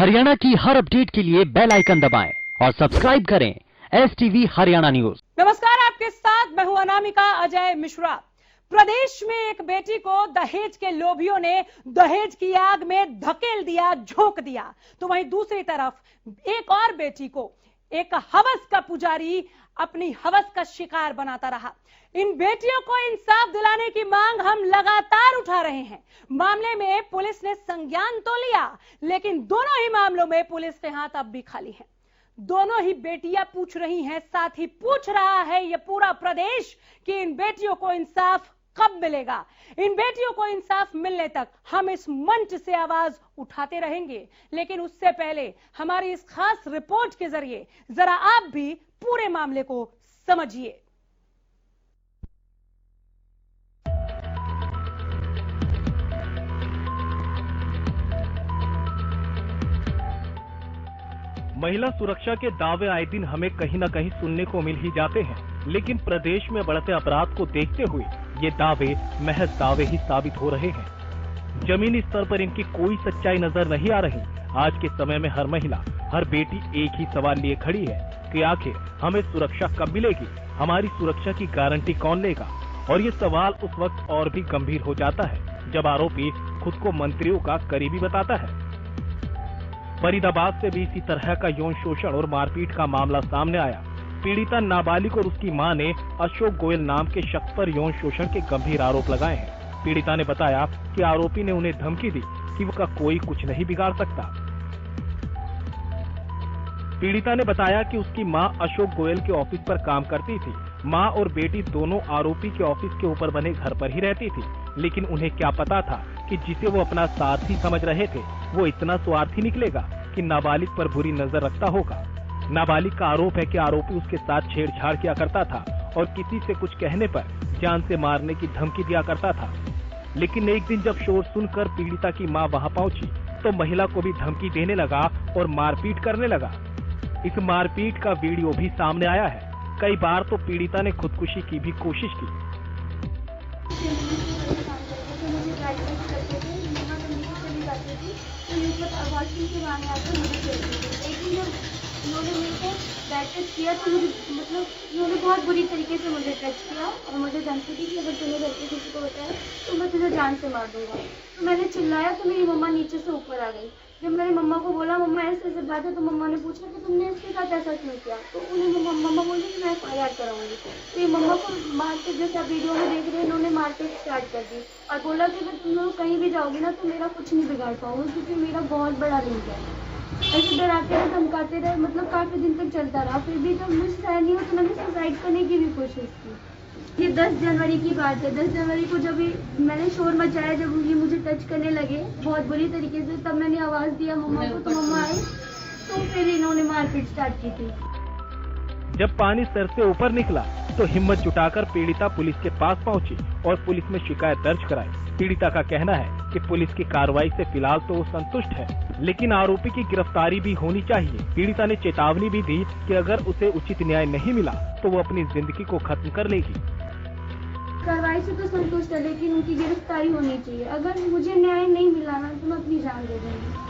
हरियाणा की हर अपडेट के लिए बेल आइकन दबाएं और सब्सक्राइब करें STV हरियाणा न्यूज। नमस्कार, आपके साथ मैं हूं अनामिका अजय मिश्रा। प्रदेश में एक बेटी को दहेज के लोभियों ने दहेज की आग में धकेल दिया, झोंक दिया, तो वहीं दूसरी तरफ एक और बेटी को एक हवस का पुजारी अपनी हवस का शिकार बनाता रहा। इन बेटियों को इंसाफ दिलाने की मांग हम लगातार उठा रहे हैं। मामले में पुलिस ने संज्ञान तो लिया, लेकिन दोनों ही मामलों में पुलिस के हाथ अब भी खाली हैं। दोनों ही बेटियां पूछ रही हैं, साथ ही पूछ रहा है ये पूरा प्रदेश कि इन बेटियों को इंसाफ कब मिलेगा। इन बेटियों को इंसाफ मिलने तक हम इस मंच से आवाज उठाते रहेंगे, लेकिन उससे पहले हमारी इस खास रिपोर्ट के जरिए जरा आप भी पूरे मामले को समझिए। महिला सुरक्षा के दावे आए दिन हमें कहीं न कहीं सुनने को मिल ही जाते हैं, लेकिन प्रदेश में बढ़ते अपराध को देखते हुए ये दावे महज दावे ही साबित हो रहे हैं। जमीनी स्तर पर इनकी कोई सच्चाई नजर नहीं आ रही। आज के समय में हर महिला, हर बेटी एक ही सवाल लिए खड़ी है कि आखिर हमें सुरक्षा कब मिलेगी, हमारी सुरक्षा की गारंटी कौन लेगा। और ये सवाल उस वक्त और भी गंभीर हो जाता है जब आरोपी खुद को मंत्रियों का करीबी बताता है। फरीदाबाद से भी इसी तरह का यौन शोषण और मारपीट का मामला सामने आया। पीड़िता नाबालिग और उसकी मां ने अशोक गोयल नाम के शख्स पर यौन शोषण के गंभीर आरोप लगाए हैं। पीड़िता ने बताया कि आरोपी ने उन्हें धमकी दी कि उसका कोई कुछ नहीं बिगाड़ सकता। पीड़िता ने बताया कि उसकी मां अशोक गोयल के ऑफिस पर काम करती थी। मां और बेटी दोनों आरोपी के ऑफिस के ऊपर बने घर पर ही रहती थी, लेकिन उन्हें क्या पता था कि जिसे वो अपना साथी समझ रहे थे वो इतना स्वार्थी निकलेगा कि नाबालिग पर बुरी नजर रखता होगा। नाबालिग का आरोप है कि आरोपी उसके साथ छेड़छाड़ किया करता था और किसी से कुछ कहने पर जान से मारने की धमकी दिया करता था। लेकिन एक दिन जब शोर सुनकर पीड़िता की मां वहां पहुंची तो महिला को भी धमकी देने लगा और मारपीट करने लगा। इस मारपीट का वीडियो भी सामने आया है। कई बार तो पीड़िता ने खुदकुशी की भी कोशिश की। उन्होंने मेरे को टच किया तो मुझे उन्होंने बहुत बुरी तरीके से मुझे टच किया और मुझे धमकी दी कि अगर तूने घर पे किसी को बताया तो मैं तुझे जान से मार दूंगा। तो मैंने चिल्लाया तो मेरी मम्मा नीचे से ऊपर आ गई। जब मैंने मम्मा को बोला मम्मा ऐसे बात है, तो मम्मा ने पूछा कि तुमने इसके साथ ऐसा क्यों किया। तो उन्हें मम्मा बोली कि मैं FIR कराऊंगी। तो ये मम्मा को मारते, जैसे आप वीडियो में देख रहे हैं, इन्होंने मारते स्टार्ट कर दी और बोला कि अगर तुम लोग कहीं भी जाओगे ना तो मेरा कुछ नहीं बिगाड़ पाओगे, क्योंकि मेरा बहुत बड़ा लिंक है। ऐसे डराते रहे, धमकाते रहे, काफी दिन तक चलता रहा। फिर भी जब मुझसे सह नहीं हो तो मैंने सुसाइड करने की भी कोशिश की। ये 10 जनवरी की बात है। 10 जनवरी को जब मैंने शोर मचाया, जब ये मुझे टच करने लगे बहुत बुरी तरीके से, तब मैंने आवाज दिया मम्मा को, तो मम्मा आई तो फिर इन्होंने मारपीट स्टार्ट की थी। जब पानी सर से ऊपर निकला तो हिम्मत जुटाकर पीड़िता पुलिस के पास पहुंची और पुलिस में शिकायत दर्ज कराई। पीड़िता का कहना है कि पुलिस की कार्रवाई से फिलहाल तो वो संतुष्ट है, लेकिन आरोपी की गिरफ्तारी भी होनी चाहिए। पीड़िता ने चेतावनी भी दी कि अगर उसे उचित न्याय नहीं मिला तो वो अपनी जिंदगी को खत्म कर लेगी। कार्रवाई से तो संतुष्ट है, लेकिन उनकी गिरफ्तारी होनी चाहिए। अगर मुझे न्याय नहीं मिला ना तो मैं अपनी जान दे दूंगी।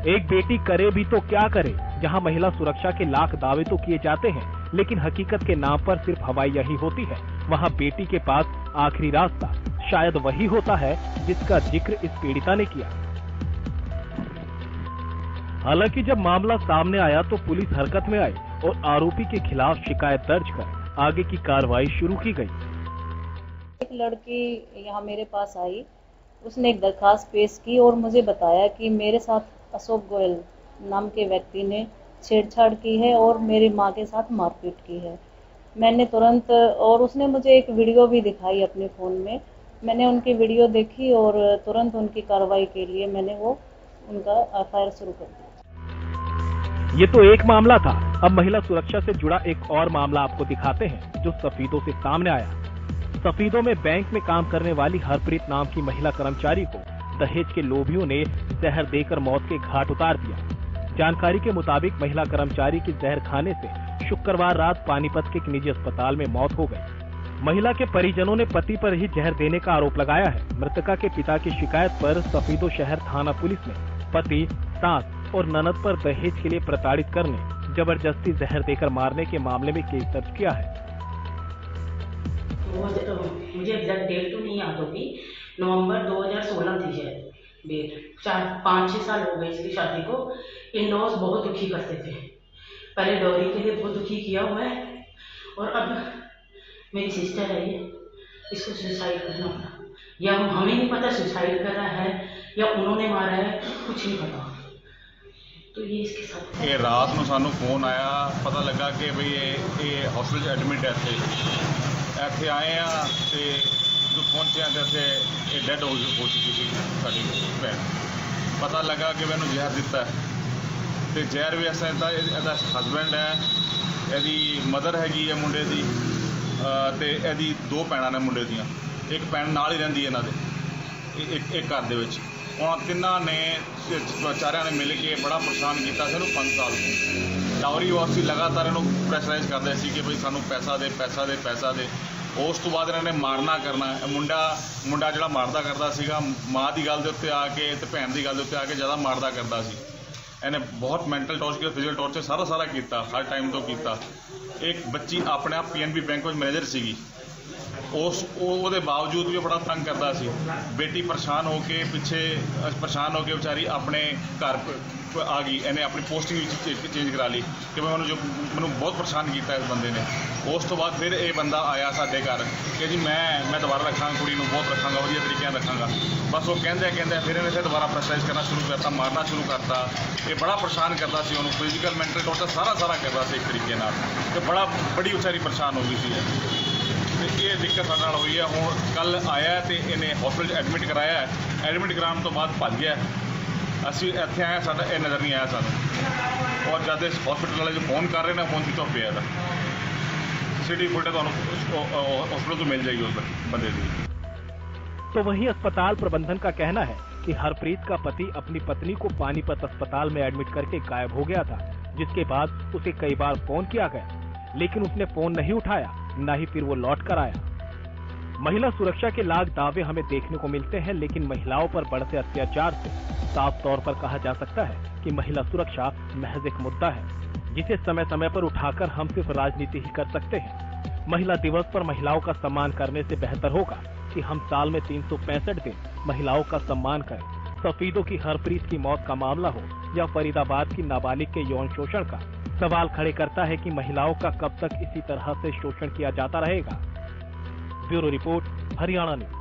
एक बेटी करे भी तो क्या करे। जहां महिला सुरक्षा के लाख दावे तो किए जाते हैं, लेकिन हकीकत के नाम पर सिर्फ हवाई ही होती है, वहां बेटी के पास आखिरी रास्ता शायद वही होता है जिसका जिक्र इस पीड़िता ने किया। हालांकि जब मामला सामने आया तो पुलिस हरकत में आई और आरोपी के खिलाफ शिकायत दर्ज कर आगे की कार्रवाई शुरू की गई। एक लड़की यहाँ मेरे पास आई, उसने एक दरखास्त पेश की और मुझे बताया कि मेरे साथ अशोक गोयल नाम के व्यक्ति ने छेड़छाड़ की है और मेरी माँ के साथ मारपीट की है। मैंने तुरंत, और उसने मुझे एक वीडियो भी दिखाई अपने फ़ोन में। मैंने उनकी वीडियो देखी और तुरंत उनकी कार्रवाई के लिए मैंने उनका FIR शुरू कर दिया। ये तो एक मामला था। अब महिला सुरक्षा से जुड़ा एक और मामला आपको दिखाते हैं जो सफीदों से सामने आया। सफीदों में बैंक में काम करने वाली हरप्रीत नाम की महिला कर्मचारी को दहेज के लोभियों ने जहर देकर मौत के घाट उतार दिया। जानकारी के मुताबिक महिला कर्मचारी की जहर खाने से शुक्रवार रात पानीपत के एक निजी अस्पताल में मौत हो गई। महिला के परिजनों ने पति पर ही जहर देने का आरोप लगाया है। मृतका के पिता की शिकायत पर सफीदो शहर थाना पुलिस ने पति सास और ननद पर दहेज के लिए प्रताड़ित करने, जबरदस्ती जहर देकर मारने के मामले में केस दर्ज किया है। मुझे एग्जैक्ट डेट तो नहीं याद होगी, नवंबर 2016 थी शायद डेट। 5-6 साल हो गए इसकी शादी को। इन-लॉज बहुत दुखी करते थे, पहले डॉरी के लिए बहुत दुखी किया हुआ है, और अब मेरी सिस्टर है ये, इसको सुसाइड करना पड़ा, या हमें नहीं पता सुसाइड कर रहा है या उन्होंने मारा है, कुछ नहीं पता। तो ये इसके साथ ये रात को सानू फोन आया, पता लगा कि भाई ये हॉस्पिटल एडमिट है, ਇੱਥੇ आए हैं तो जो पहुंचे तो इतने ये डेड हो चुकी थी साड़ी भैन। पता लगा कि मैंने जहर दिता है, तो जहर भी ऐसा ਇਹਦਾ हसबैंड है, ਇਹਦੀ मदर हैगी है मुंडे की, तो ਇਹਦੀ 2 ਭੈਣਾਂ ने मुंडे दियाँ, एक भैन नाल ही रहिंदी है इन्हां दे एक घर दे विच। उन्होंने तिन्हां ने चारियां ने मिल के बड़ा परेशान किया सानू 5 साल डावरी वास्ते लगातार इन्हूं प्रैशराइज करते सी कि भाई सानू पैसा दे पैसा दे पैसा दे। उस तो बाद इन्होंने मारना करना, मुंडा जिहड़ा मारदा करदा सीगा, माँ की गल दे उत्ते आके ते भैन की गल दे उत्ते आके ज़्यादा मारदा करदा सी। इन्हें बहुत मैंटल टॉर्चर फिजिकल टॉर्चर सारा किया, हर टाइम तो किया। एक बच्ची अपने आप PNB बैंक में मैनेजर सीगी, उसके बावजूद भी बड़ा तंग करता सी। बेटी परेशान होके पिछे परेशान होके बेचारी अपने घर आ गई, इन्हें अपनी पोस्टिंग चेंज करा ली कि मैं बहुत परेशान किया इस बंदे ने। उस तो बाद फिर ये बंदा आया साडे घर कि जी मैं दोबारा रखा कुड़ी नूं, बहुत रखांगा, वधिया तरीके रखांगा। बस वो कहते फिर इन्हें फिर दोबारा प्रेशराइज करना शुरू करता, मारना शुरू करता। ये बड़ा परेशान करता सी, उन्होंने फिजिकल मैंटल टॉर्चर सारा करता सी एक तरीके नाल, ते बड़ी बेचारी परेशान हो गई सी। ये दिक्कत साडे नाल हुई है। हुण कल आया तो इन्हें हॉस्पिटल एडमिट कराया, एडमिट कराने तो बाद भज गया। असी इत्थे आए, साडा ये नज़र नहीं आया सानू, और जब हॉस्पिटल वाले जो फोन कर रहे हैं फोन स्विच ऑफ पे है। सीसीटीवी फुटेज हॉस्पिटल तो मिल जाएगी उस बंदे की। तो वही अस्पताल प्रबंधन का कहना है कि हरप्रीत का पति अपनी पत्नी को पानीपत अस्पताल में एडमिट करके गायब हो गया था, जिसके बाद उसे कई बार फोन किया गया, लेकिन उसने फोन नहीं उठाया, न ही फिर वो लौट कर आया। महिला सुरक्षा के लाख दावे हमें देखने को मिलते हैं, लेकिन महिलाओं पर बढ़ते अत्याचार से साफ तौर पर कहा जा सकता है कि महिला सुरक्षा महज एक मुद्दा है, जिसे समय समय पर उठाकर हम सिर्फ राजनीति ही कर सकते हैं। महिला दिवस पर महिलाओं का सम्मान करने से बेहतर होगा कि हम साल में 365 दिन महिलाओं का सम्मान करें। सफीदों की हरप्रीत की मौत का मामला हो या फरीदाबाद की नाबालिग के यौन शोषण का, सवाल खड़े करता है कि महिलाओं का कब तक इसी तरह से शोषण किया जाता रहेगा। Bureau report, Haryana news.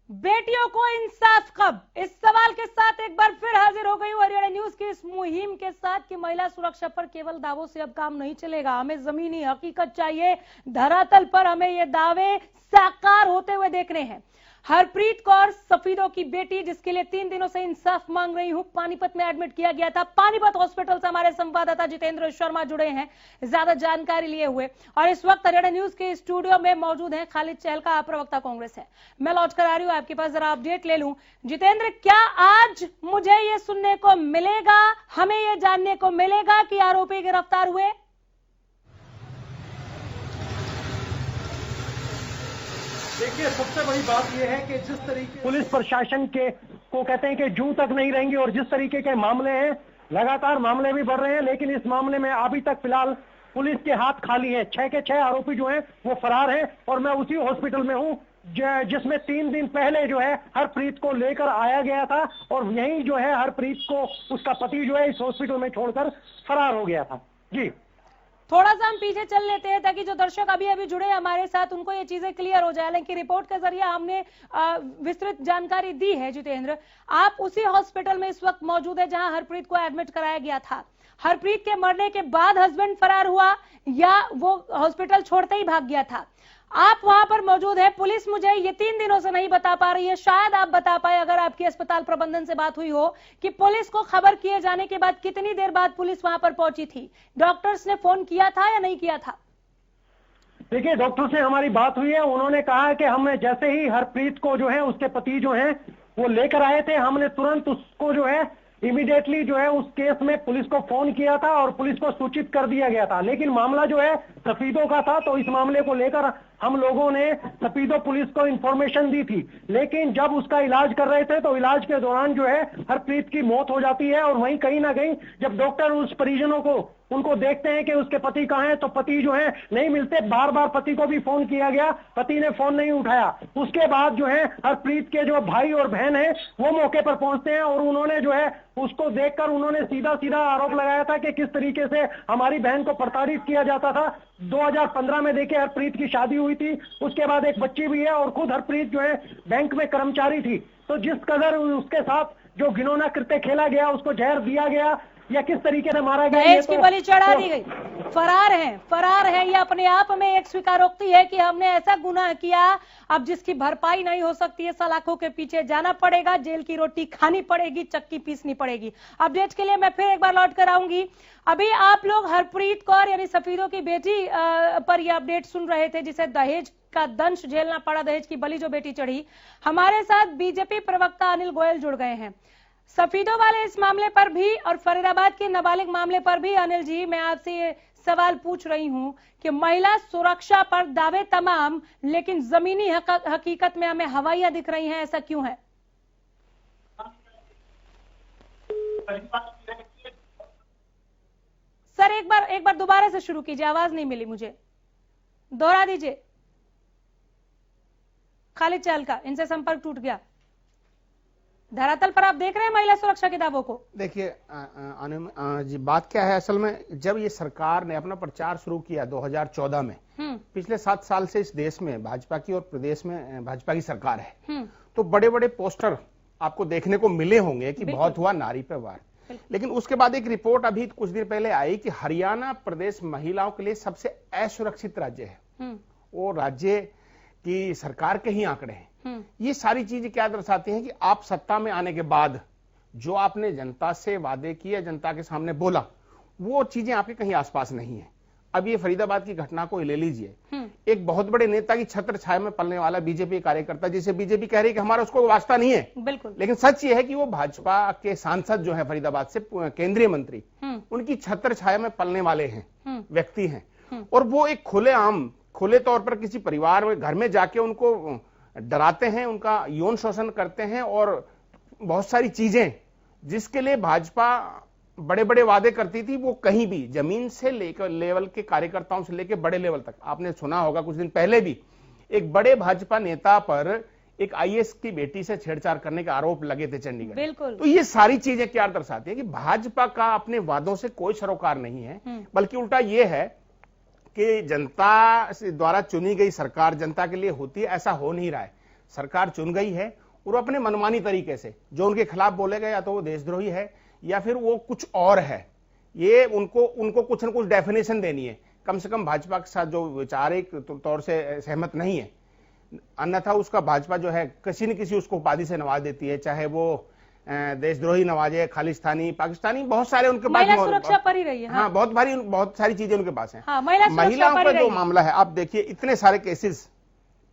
बेटियों को इंसाफ कब, इस सवाल के साथ एक बार फिर हाजिर हो गई हूं हरियाणा न्यूज की इस मुहिम के साथ कि महिला सुरक्षा पर केवल दावों से अब काम नहीं चलेगा, हमें जमीनी हकीकत चाहिए। धरातल पर हमें ये दावे साकार होते हुए देखने हैं। हरप्रीत कौर सफीदों की बेटी, जिसके लिए 3 दिनों से इंसाफ मांग रही हूं, पानीपत में एडमिट किया गया था। पानीपत हॉस्पिटल से हमारे संवाददाता जितेंद्र शर्मा जुड़े हैं ज्यादा जानकारी लिए हुए, और इस वक्त हरियाणा न्यूज के स्टूडियो में मौजूद हैं खालिद चहलका, प्रवक्ता कांग्रेस है। मैं लौट कर आ रही हूं आपके पास, जरा अपडेट ले लूं। जितेंद्र, क्या आज मुझे ये सुनने को मिलेगा, हमें ये जानने को मिलेगा कि आरोपी गिरफ्तार हुए? देखिए, सबसे बड़ी बात यह है कि जिस तरीके पुलिस प्रशासन के को कहते हैं कि जूं तक नहीं रहेंगे, और जिस तरीके के मामले हैं, लगातार मामले भी बढ़ रहे हैं, लेकिन इस मामले में अभी तक फिलहाल पुलिस के हाथ खाली है। 6 के 6 आरोपी जो हैं वो फरार हैं, और मैं उसी हॉस्पिटल में हूं जिसमें 3 दिन पहले जो है हरप्रीत को लेकर आया गया था, और यही जो है हरप्रीत को उसका पति जो है इस हॉस्पिटल में छोड़कर फरार हो गया था। जी, थोड़ा सा हम पीछे चल लेते हैं ताकि जो दर्शक अभी जुड़े हैं हमारे साथ उनको ये चीजें क्लियर हो जाए। लेकिन रिपोर्ट के जरिए हमने विस्तृत जानकारी दी है। जितेंद्र, आप उसी हॉस्पिटल में इस वक्त मौजूद है जहां हरप्रीत को एडमिट कराया गया था। हरप्रीत के मरने के बाद हस्बैंड फरार हुआ या वो हॉस्पिटल छोड़ते ही भाग गया था? आप वहां पर मौजूद है। पुलिस मुझे ये 3 दिनों से नहीं बता पा रही है, शायद आप बता पाए अगर आपकी अस्पताल प्रबंधन से बात हुई हो कि पुलिस को खबर किए जाने के बाद कितनी देर बाद पुलिस वहां पर पहुंची थी। डॉक्टर्स ने फोन किया था या नहीं किया था? देखिए, डॉक्टर से हमारी बात हुई है, उन्होंने कहा कि हमने जैसे ही हरप्रीत को जो है उसके पति जो है वो लेकर आए थे, हमने तुरंत उसको जो है इमीडिएटली जो है उस केस में पुलिस को फोन किया था और पुलिस को सूचित कर दिया गया था। लेकिन मामला जो है सफीदों का था, तो इस मामले को लेकर हम लोगों ने सफीदो पुलिस को इंफॉर्मेशन दी थी। लेकिन जब उसका इलाज कर रहे थे तो इलाज के दौरान जो है हरप्रीत की मौत हो जाती है। और वहीं कहीं ना कहीं जब डॉक्टर उस परिजनों को उनको देखते हैं कि उसके पति कहाँ हैं, तो पति जो है नहीं मिलते। बार बार पति को भी फोन किया गया, पति ने फोन नहीं उठाया। उसके बाद जो है हरप्रीत के जो भाई और बहन है वो मौके पर पहुंचते हैं और उन्होंने जो है उसको देखकर उन्होंने सीधा सीधा आरोप लगाया था कि किस तरीके से हमारी बहन को प्रताड़ित किया जाता था। 2015 में देखिए हरप्रीत की शादी हुई थी, उसके बाद एक बच्ची भी है और खुद हरप्रीत जो है बैंक में कर्मचारी थी। तो जिस कदर उसके साथ जो घिनौना कृत्य खेला गया, उसको जहर दिया गया या किस तरीके से मारा गया, दहेज की बलि चढ़ा दी गई। फरार है। ये अपने आप में एक स्वीकारोक्ति है कि हमने ऐसा गुनाह किया, अब जिसकी भरपाई नहीं हो सकती है, सलाखों के पीछे जाना पड़ेगा, जेल की रोटी खानी पड़ेगी, चक्की पीसनी पड़ेगी। अपडेट के लिए मैं फिर एक बार लौट कर आऊंगी। अभी आप लोग हरप्रीत कौर यानी सफीदों की बेटी पर यह अपडेट सुन रहे थे, जिसे दहेज का दंश झेलना पड़ा, दहेज की बलि जो बेटी चढ़ी। हमारे साथ बीजेपी प्रवक्ता अनिल गोयल जुड़ गए हैं। सफीदों वाले इस मामले पर भी और फरीदाबाद के नाबालिग मामले पर भी अनिल जी, मैं आपसे ये सवाल पूछ रही हूं कि महिला सुरक्षा पर दावे तमाम, लेकिन जमीनी हकीकत में हमें हवाइयां दिख रही हैं, ऐसा क्यों है? सर एक बार दोबारा से शुरू कीजिए, आवाज नहीं मिली मुझे, दोहरा दीजिए। खालिद चहल का इनसे संपर्क टूट गया। धरातल पर आप देख रहे हैं महिला सुरक्षा के दावों को। देखिए जी, बात क्या है असल में, जब ये सरकार ने अपना प्रचार शुरू किया 2014 में, पिछले 7 साल से इस देश में भाजपा की और प्रदेश में भाजपा की सरकार है, तो बड़े बड़े पोस्टर आपको देखने को मिले होंगे कि बहुत हुआ नारी पे वार। लेकिन उसके बाद एक रिपोर्ट अभी कुछ दिन पहले आई कि हरियाणा प्रदेश महिलाओं के लिए सबसे असुरक्षित राज्य है। वो राज्य की सरकार के ही आंकड़े हैं। ये सारी चीजें क्या दर्शाती हैं कि आप सत्ता में आने के बाद जो आपने जनता से वादे किए, जनता के सामने बोला, वो चीजें आपके कहीं आसपास नहीं है। अब ये फरीदाबाद की घटना को ले लीजिए, एक बहुत बड़े नेता की छत्र छाया में पलने वाला बीजेपी कार्यकर्ता, जिसे बीजेपी कह रही है कि हमारा उसको वास्ता नहीं है, बिल्कुल, लेकिन सच ये है कि वो भाजपा के सांसद जो है फरीदाबाद से केंद्रीय मंत्री, उनकी छत्र छाया में पलने वाले हैं, व्यक्ति हैं। और वो एक खुले तौर पर किसी परिवार में घर में जाके उनको डराते हैं, उनका यौन शोषण करते हैं और बहुत सारी चीजें जिसके लिए भाजपा बड़े बड़े वादे करती थी, वो कहीं भी जमीन से लेकर लेवल के कार्यकर्ताओं से लेकर बड़े लेवल तक, आपने सुना होगा कुछ दिन पहले भी एक बड़े भाजपा नेता पर एक आईएएस की बेटी से छेड़छाड़ करने के आरोप लगे थे चंडीगढ़। बिल्कुल। तो ये सारी चीजें क्या दर्शाती है कि भाजपा का अपने वादों से कोई सरोकार नहीं है, बल्कि उल्टा ये है कि जनता द्वारा चुनी गई सरकार जनता के लिए होती है, ऐसा हो नहीं रहा है। सरकार चुन गई है और अपने मनमानी तरीके से जो उनके खिलाफ बोलेगा, या तो वो देशद्रोही है या फिर वो कुछ और है, ये उनको कुछ न कुछ डेफिनेशन देनी है। कम से कम भाजपा के साथ जो वैचारिक तौर से सहमत नहीं है, अन्यथा उसका भाजपा जो है किसी न किसी उसको उपाधि से नवाज देती है, चाहे वो देशद्रोही नवाजे, खालिस्तानी, पाकिस्तानी, बहुत सारे उनके पास सुरक्षा पर ही रही है। हाँ, बहुत सारी चीजें उनके पास हैं। हाँ, महिलाओं का जो मामला है, आप देखिए इतने सारे केसेस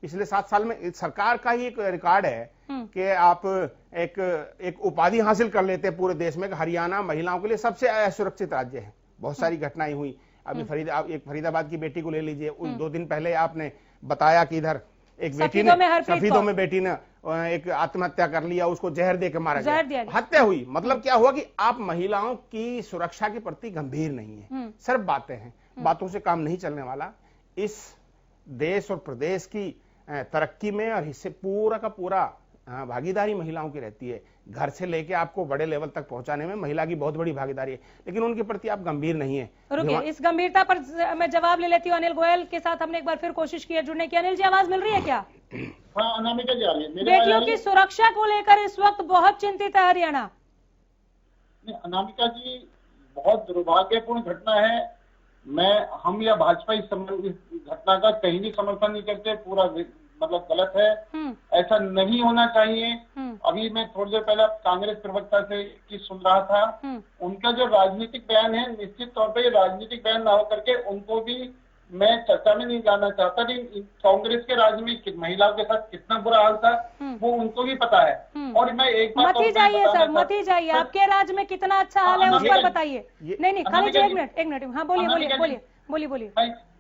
पिछले 7 साल में, सरकार का ही एक रिकॉर्ड है कि आप एक उपाधि हासिल कर लेते हैं पूरे देश में, हरियाणा महिलाओं के लिए सबसे असुरक्षित राज्य है। बहुत सारी घटनाएं हुई। अभी फरीदाबाद की बेटी को ले लीजिए, 2 दिन पहले आपने बताया कि इधर एक बेटी ने सफीदों में बेटी ने एक आत्महत्या कर लिया, उसको जहर दे के मारा गया, हत्या हुई। मतलब क्या हुआ कि आप महिलाओं की सुरक्षा के प्रति गंभीर नहीं है, सिर्फ बातें हैं, बातों से काम नहीं चलने वाला। इस देश और प्रदेश की तरक्की में और हिस्से पूरा का पूरा भागीदारी महिलाओं की रहती है। घर से लेके आपको बड़े लेवल तक पहुंचाने में महिला की बहुत बड़ी भागीदारी है, लेकिन उनके प्रति आप गंभीर नहीं है। रुकिए, इस गंभीरता पर मैं जवाब ले लेती हूँ। अनिल गोयल के साथ हमने एक बार फिर कोशिश की है जुड़ने की। अनिल जी, आवाज मिल रही है क्या? हाँ, अनामिका जी आ रही है। बेटियों की सुरक्षा को लेकर इस वक्त बहुत चिंतित है हरियाणा। अनामिका जी, बहुत दुर्भाग्यपूर्ण घटना है। हम या भाजपा इस घटना का कहीं भी समर्थन नहीं करते, पूरा मतलब गलत है, ऐसा नहीं होना चाहिए। अभी मैं थोड़ी देर पहले कांग्रेस प्रवक्ता से की सुन रहा था, उनका जो राजनीतिक बयान है, निश्चित तौर पे राजनीतिक बयान ना हो करके उनको भी मैं चर्चा में नहीं लाना चाहता कि कांग्रेस के राज्य में महिलाओं के साथ कितना बुरा हाल था, वो उनको भी पता है। और मैं एक बात मत ही जाइए सर, मत ही जाइए, आपके राज्य में कितना अच्छा हाल है उस पर बताइए। नहीं, खाली एक मिनट, हाँ बोलिए। बोलिए बोलिए।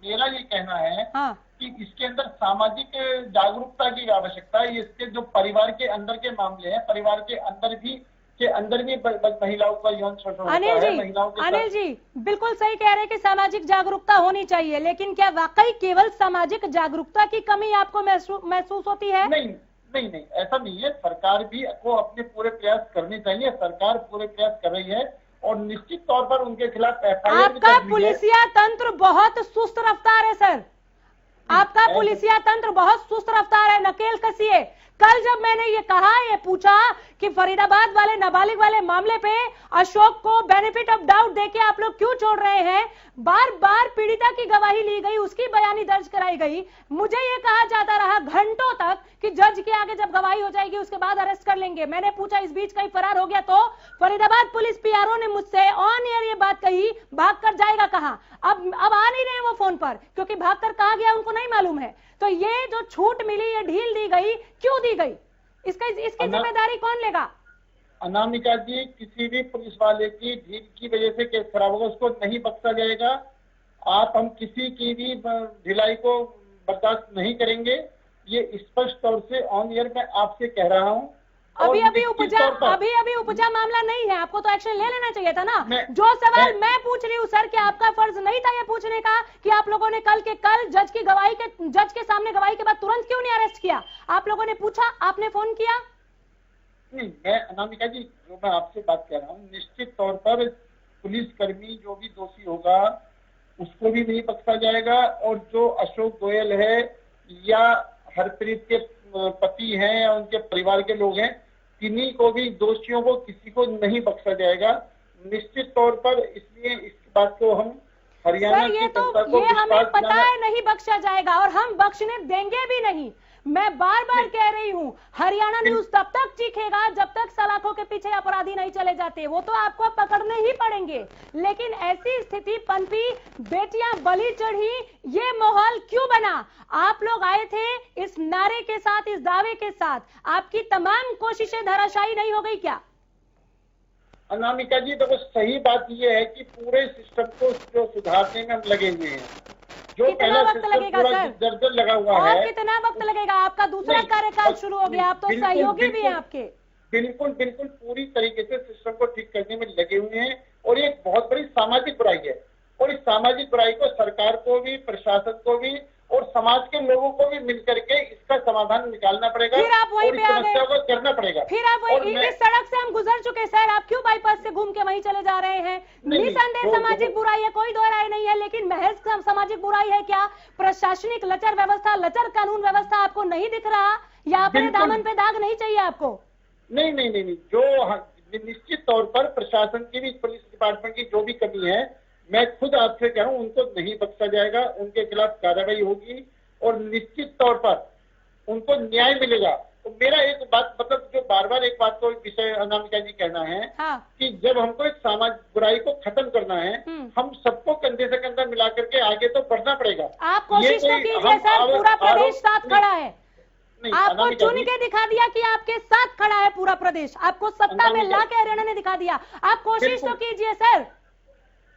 मेरा ये कहना है हाँ। कि इसके अंदर सामाजिक जागरूकता की आवश्यकता है। इसके जो परिवार के अंदर के मामले हैं, परिवार के अंदर भी महिलाओं का यौन शोषण होता है। अनिल जी बिल्कुल सही कह रहे हैं कि सामाजिक जागरूकता होनी चाहिए, लेकिन क्या वाकई केवल सामाजिक जागरूकता की कमी आपको महसूस होती है? नहीं, ऐसा नहीं है। सरकार भी को अपने पूरे प्रयास करने चाहिए। सरकार पूरे प्रयास कर रही है और निश्चित तौर पर उनके खिलाफ FIR आपका पुलिसिया तंत्र बहुत सुस्त रफ्तार है सर, आपका पुलिसिया तंत्र बहुत सुस्त रफ्तार है, नकेल कसिए। कल जब मैंने ये कहा, ये पूछा कि फरीदाबाद वाले नाबालिग वाले मामले पे अशोक को बेनिफिट ऑफ डाउट देके आप लोग क्यों छोड़ रहे हैं, बार बार पीड़िता की गवाही ली गई, उसकी बयानी दर्ज कराई गई, मुझे ये कहा जाता रहा घंटों तक कि जज के आगे जब गवाही हो जाएगी उसके बाद अरेस्ट कर लेंगे। मैंने पूछा इस बीच कहीं फरार हो गया तो फरीदाबाद पुलिस PRO ने मुझसे ऑन एयर ये बात कही, भाग कर जाएगा कहां? अब आ नहीं रहे वो फोन पर, क्योंकि भाग कर कहा गया उनको नहीं मालूम है। तो ये जो छूट मिली, ये ढील दी गई, क्यों दी गई? इसकी जिम्मेदारी कौन लेगा? अनामिका जी, किसी भी पुलिस वाले की ढील की वजह से केस खराब होगा, उसको नहीं बख्शा जाएगा। हम किसी की भी ढिलाई को बर्दाश्त नहीं करेंगे। ये स्पष्ट तौर से ऑन एयर मैं आपसे कह रहा हूँ। अभी उपजा मामला नहीं है, आपको तो एक्शन ले लेना चाहिए था ना। जो सवाल मैं पूछ रही हूँ सर, कि आपका फर्ज नहीं था ये पूछने का कि आप लोगों ने कल के कल जज के सामने गवाही के बाद तुरंत क्यों नहीं अरेस्ट किया? आप लोगों ने पूछा, आपने फोन किया? नहीं, मैं अनामिका जी जो मैं आपसे बात कर रहा हूँ, निश्चित तौर पर पुलिसकर्मी जो भी दोषी होगा उसको भी नहीं बख्शा जाएगा। और जो अशोक गोयल है या हरप्रीत के पति हैं या उनके परिवार के लोग हैं, किन्हीं को भी, दोषियों को किसी को नहीं बख्शा जाएगा निश्चित तौर पर। इसलिए इस बात को हम हरियाणा की जनता को हमें पता है नहीं बख्शा जाएगा और हम बख्शने देंगे भी नहीं। मैं बार बार कह रही हूँ, हरियाणा न्यूज तब तक चीखेगा जब तक सलाखों के पीछे अपराधी नहीं चले जाते। वो तो आपको पकड़ने ही पड़ेंगे, लेकिन ऐसी स्थिति पनपी, बेटियां बलि चढ़ी, ये माहौल क्यों बना? आप लोग आए थे इस नारे के साथ, इस दावे के साथ, आपकी तमाम कोशिशें धराशायी नहीं हो गई क्या? अनामिका जी देखो, सही बात यह है कि पूरे सिस्टम को जो सुधारने में हम लगे हुए हैं। जो कितना वक्त लगेगा सर? जर्जर लगा हुआ और है। कितना वक्त लगेगा? आपका दूसरा कार्यकाल शुरू हो गया, आप तो सहयोगी भी हैं आपके। बिल्कुल पूरी तरीके से सिस्टम को ठीक करने में लगे हुए हैं और ये एक बहुत बड़ी सामाजिक बुराई है। और इस सामाजिक बुराई को सरकार को भी, प्रशासन को भी और समाज के लोगों को भी मिलकर के इसका समाधान निकालना पड़ेगा। फिर आप वहीं पे आ गए, को करना पड़ेगा। फिर आप वही, इस सड़क से हम गुजर चुके सर, आप क्यों बाईपास से घूम के वहीं चले जा रहे हैं? निसंदेह सामाजिक बुराई है, कोई दो राय नहीं है, लेकिन महज सामाजिक बुराई है क्या? प्रशासनिक लचर व्यवस्था, लचर कानून व्यवस्था आपको नहीं दिख रहा, या अपने दामन पे दाग नहीं चाहिए आपको? नहीं, जो निश्चित तौर पर प्रशासन की भी, पुलिस डिपार्टमेंट की जो भी कमी है, मैं खुद आपसे कह रहा हूं, उनको नहीं बख्शा जाएगा। उनके खिलाफ कार्रवाई होगी और निश्चित तौर पर उनको न्याय मिलेगा। तो मेरा एक बात, मतलब जो बार बार एक बात को विषय अनामिका जी कहना है, कि जब हमको एक सामाजिक बुराई को खत्म करना है, हम सबको कंधे से कंधा मिला करके आगे तो बढ़ना पड़ेगा। आप कोशिश तो कीजिए सर, पूरा प्रदेश साथ खड़ा है। आपको चुन के दिखा दिया कि आपके साथ खड़ा है पूरा प्रदेश, आपको सत्ता में ला के हरियाणा ने दिखा दिया। आप कोशिश तो कीजिए सर।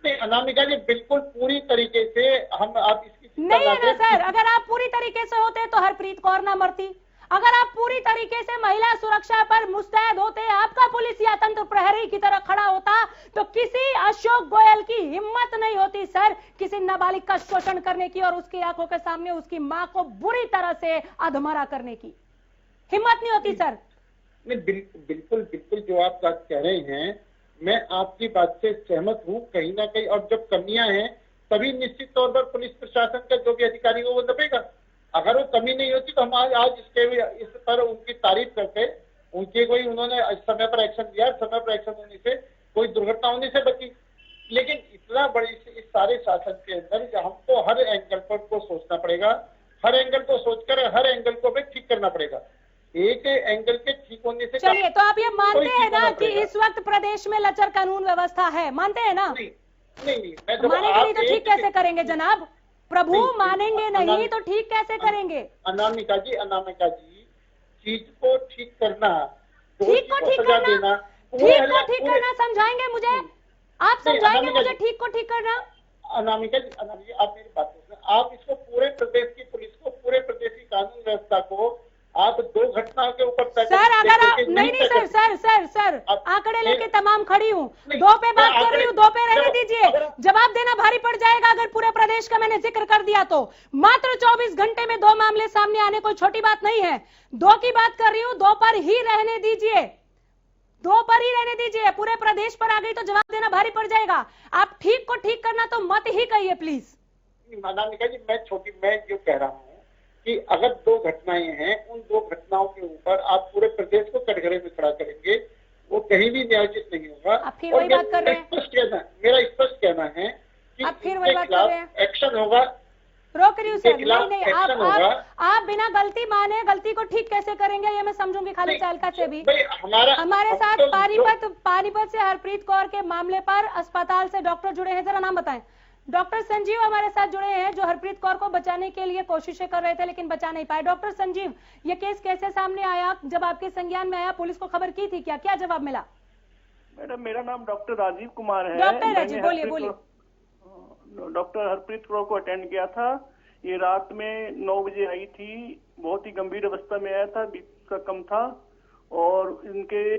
नहीं अनामिका जी, बिल्कुल पूरी तरीके से हम, आप इसकी नहीं है ना सर, अगर आप पूरी तरीके से होते तो हरप्रीत कौर ना मरती। अगर आप पूरी तरीके से महिला सुरक्षा पर मुस्तैद होते, आपका पुलिसिया तंत्र प्रहरी की तरह खड़ा होता, तो किसी अशोक गोयल की हिम्मत नहीं होती सर किसी नाबालिग का शोषण करने की और उसकी आंखों के सामने उसकी मां को बुरी तरह से अधमरा करने की हिम्मत नहीं होती सर। नहीं, बिल्कुल जो आप बात कह रहे हैं, मैं आपकी बात से सहमत हूँ कहीं ना कहीं। और जब कमियां हैं तभी निश्चित तौर पर पुलिस प्रशासन का जो भी अधिकारी हो वो दबेगा। अगर वो कमी नहीं होती तो हम आज इस पर उनकी तारीफ करते, उनके कोई, उन्होंने समय पर एक्शन लिया, समय पर एक्शन होने से कोई दुर्घटना होने से बची। लेकिन इतना बड़ी इस सारे शासन के अंदर हमको हर एंगल पर को सोचना पड़ेगा, हर एंगल को सोचकर हर एंगल को भी ठीक करना पड़ेगा। एक एंगल के ठीक होने से, चलिए, तो आप ये मानते हैं ना कि इस वक्त प्रदेश में लचर कानून व्यवस्था है? मानते हैं ना? नहीं, मानेंगे नहीं तो ठीक कैसे करेंगे जनाब? प्रभु मानेंगे नहीं तो ठीक कैसे करेंगे? अनामिका जी, चीज को ठीक करना, ठीक को ठीक करना, ठीक को ठीक करना समझाएंगे मुझे? आप समझाएंगे मुझे ठीक को ठीक करना? अनामिका जी आप मेरी बात सुनिए। आप इसको पूरे प्रदेश की पुलिस को, पूरे प्रदेश की कानून व्यवस्था को आप 2 घटनाओं के ऊपर सर अगर आप नहीं सर आंकड़े लेके तमाम खड़ी हूँ, 2 पे बात कर रही हूँ, 2 पे रहने दीजिए। जवाब देना भारी पड़ जाएगा अगर पूरे प्रदेश का मैंने जिक्र कर दिया तो। मात्र 24 घंटे में 2 मामले सामने आने कोई छोटी बात नहीं है। 2 की बात कर रही हूँ, 2 पर ही रहने दीजिए, 2 पर ही रहने दीजिए। पूरे प्रदेश पर आ गई तो जवाब देना भारी पड़ जाएगा। आप ठीक को ठीक करना तो मत ही कहिए प्लीज। अनामिका जी मैं जो कह रहा हूँ कि अगर 2 घटनाएं हैं, उन 2 घटनाओं के ऊपर आप पूरे प्रदेश को कटघरे में खड़ा करेंगे, वो कहीं भी न्यायोचित नहीं होगा। आप फिर वही बात कर रहे हैं। मेरा स्पष्ट कहना है कि आप फिर वही बात कर रहे हैं। एक्शन होगा। रोक रही हूँ सर, नहीं आप बिना गलती माने गलती को ठीक कैसे करेंगे ये मैं समझूंगी खाली चालका से भी। हमारे साथ पानीपत से हरप्रीत कौर के मामले पर अस्पताल से डॉक्टर जुड़े हैं, जरा नाम बताएं। डॉक्टर संजीव हमारे साथ जुड़े हैं जो हरप्रीत कौर को बचाने के लिए कोशिशें कर रहे थे लेकिन बचा नहीं पाए। डॉक्टर संजीव, ये केस कैसे सामने आया, जब आपके संज्ञान में आया पुलिस को खबर की थी क्या जवाब मिला? मैडम मेरा नाम डॉक्टर राजीव कुमार है। डॉक्टर राजीव बोलिए। डॉक्टर हरप्रीत कौर को अटेंड किया था। ये रात में 9 बजे आई थी, बहुत ही गंभीर अवस्था में आया था, बीपी का कम था और इनके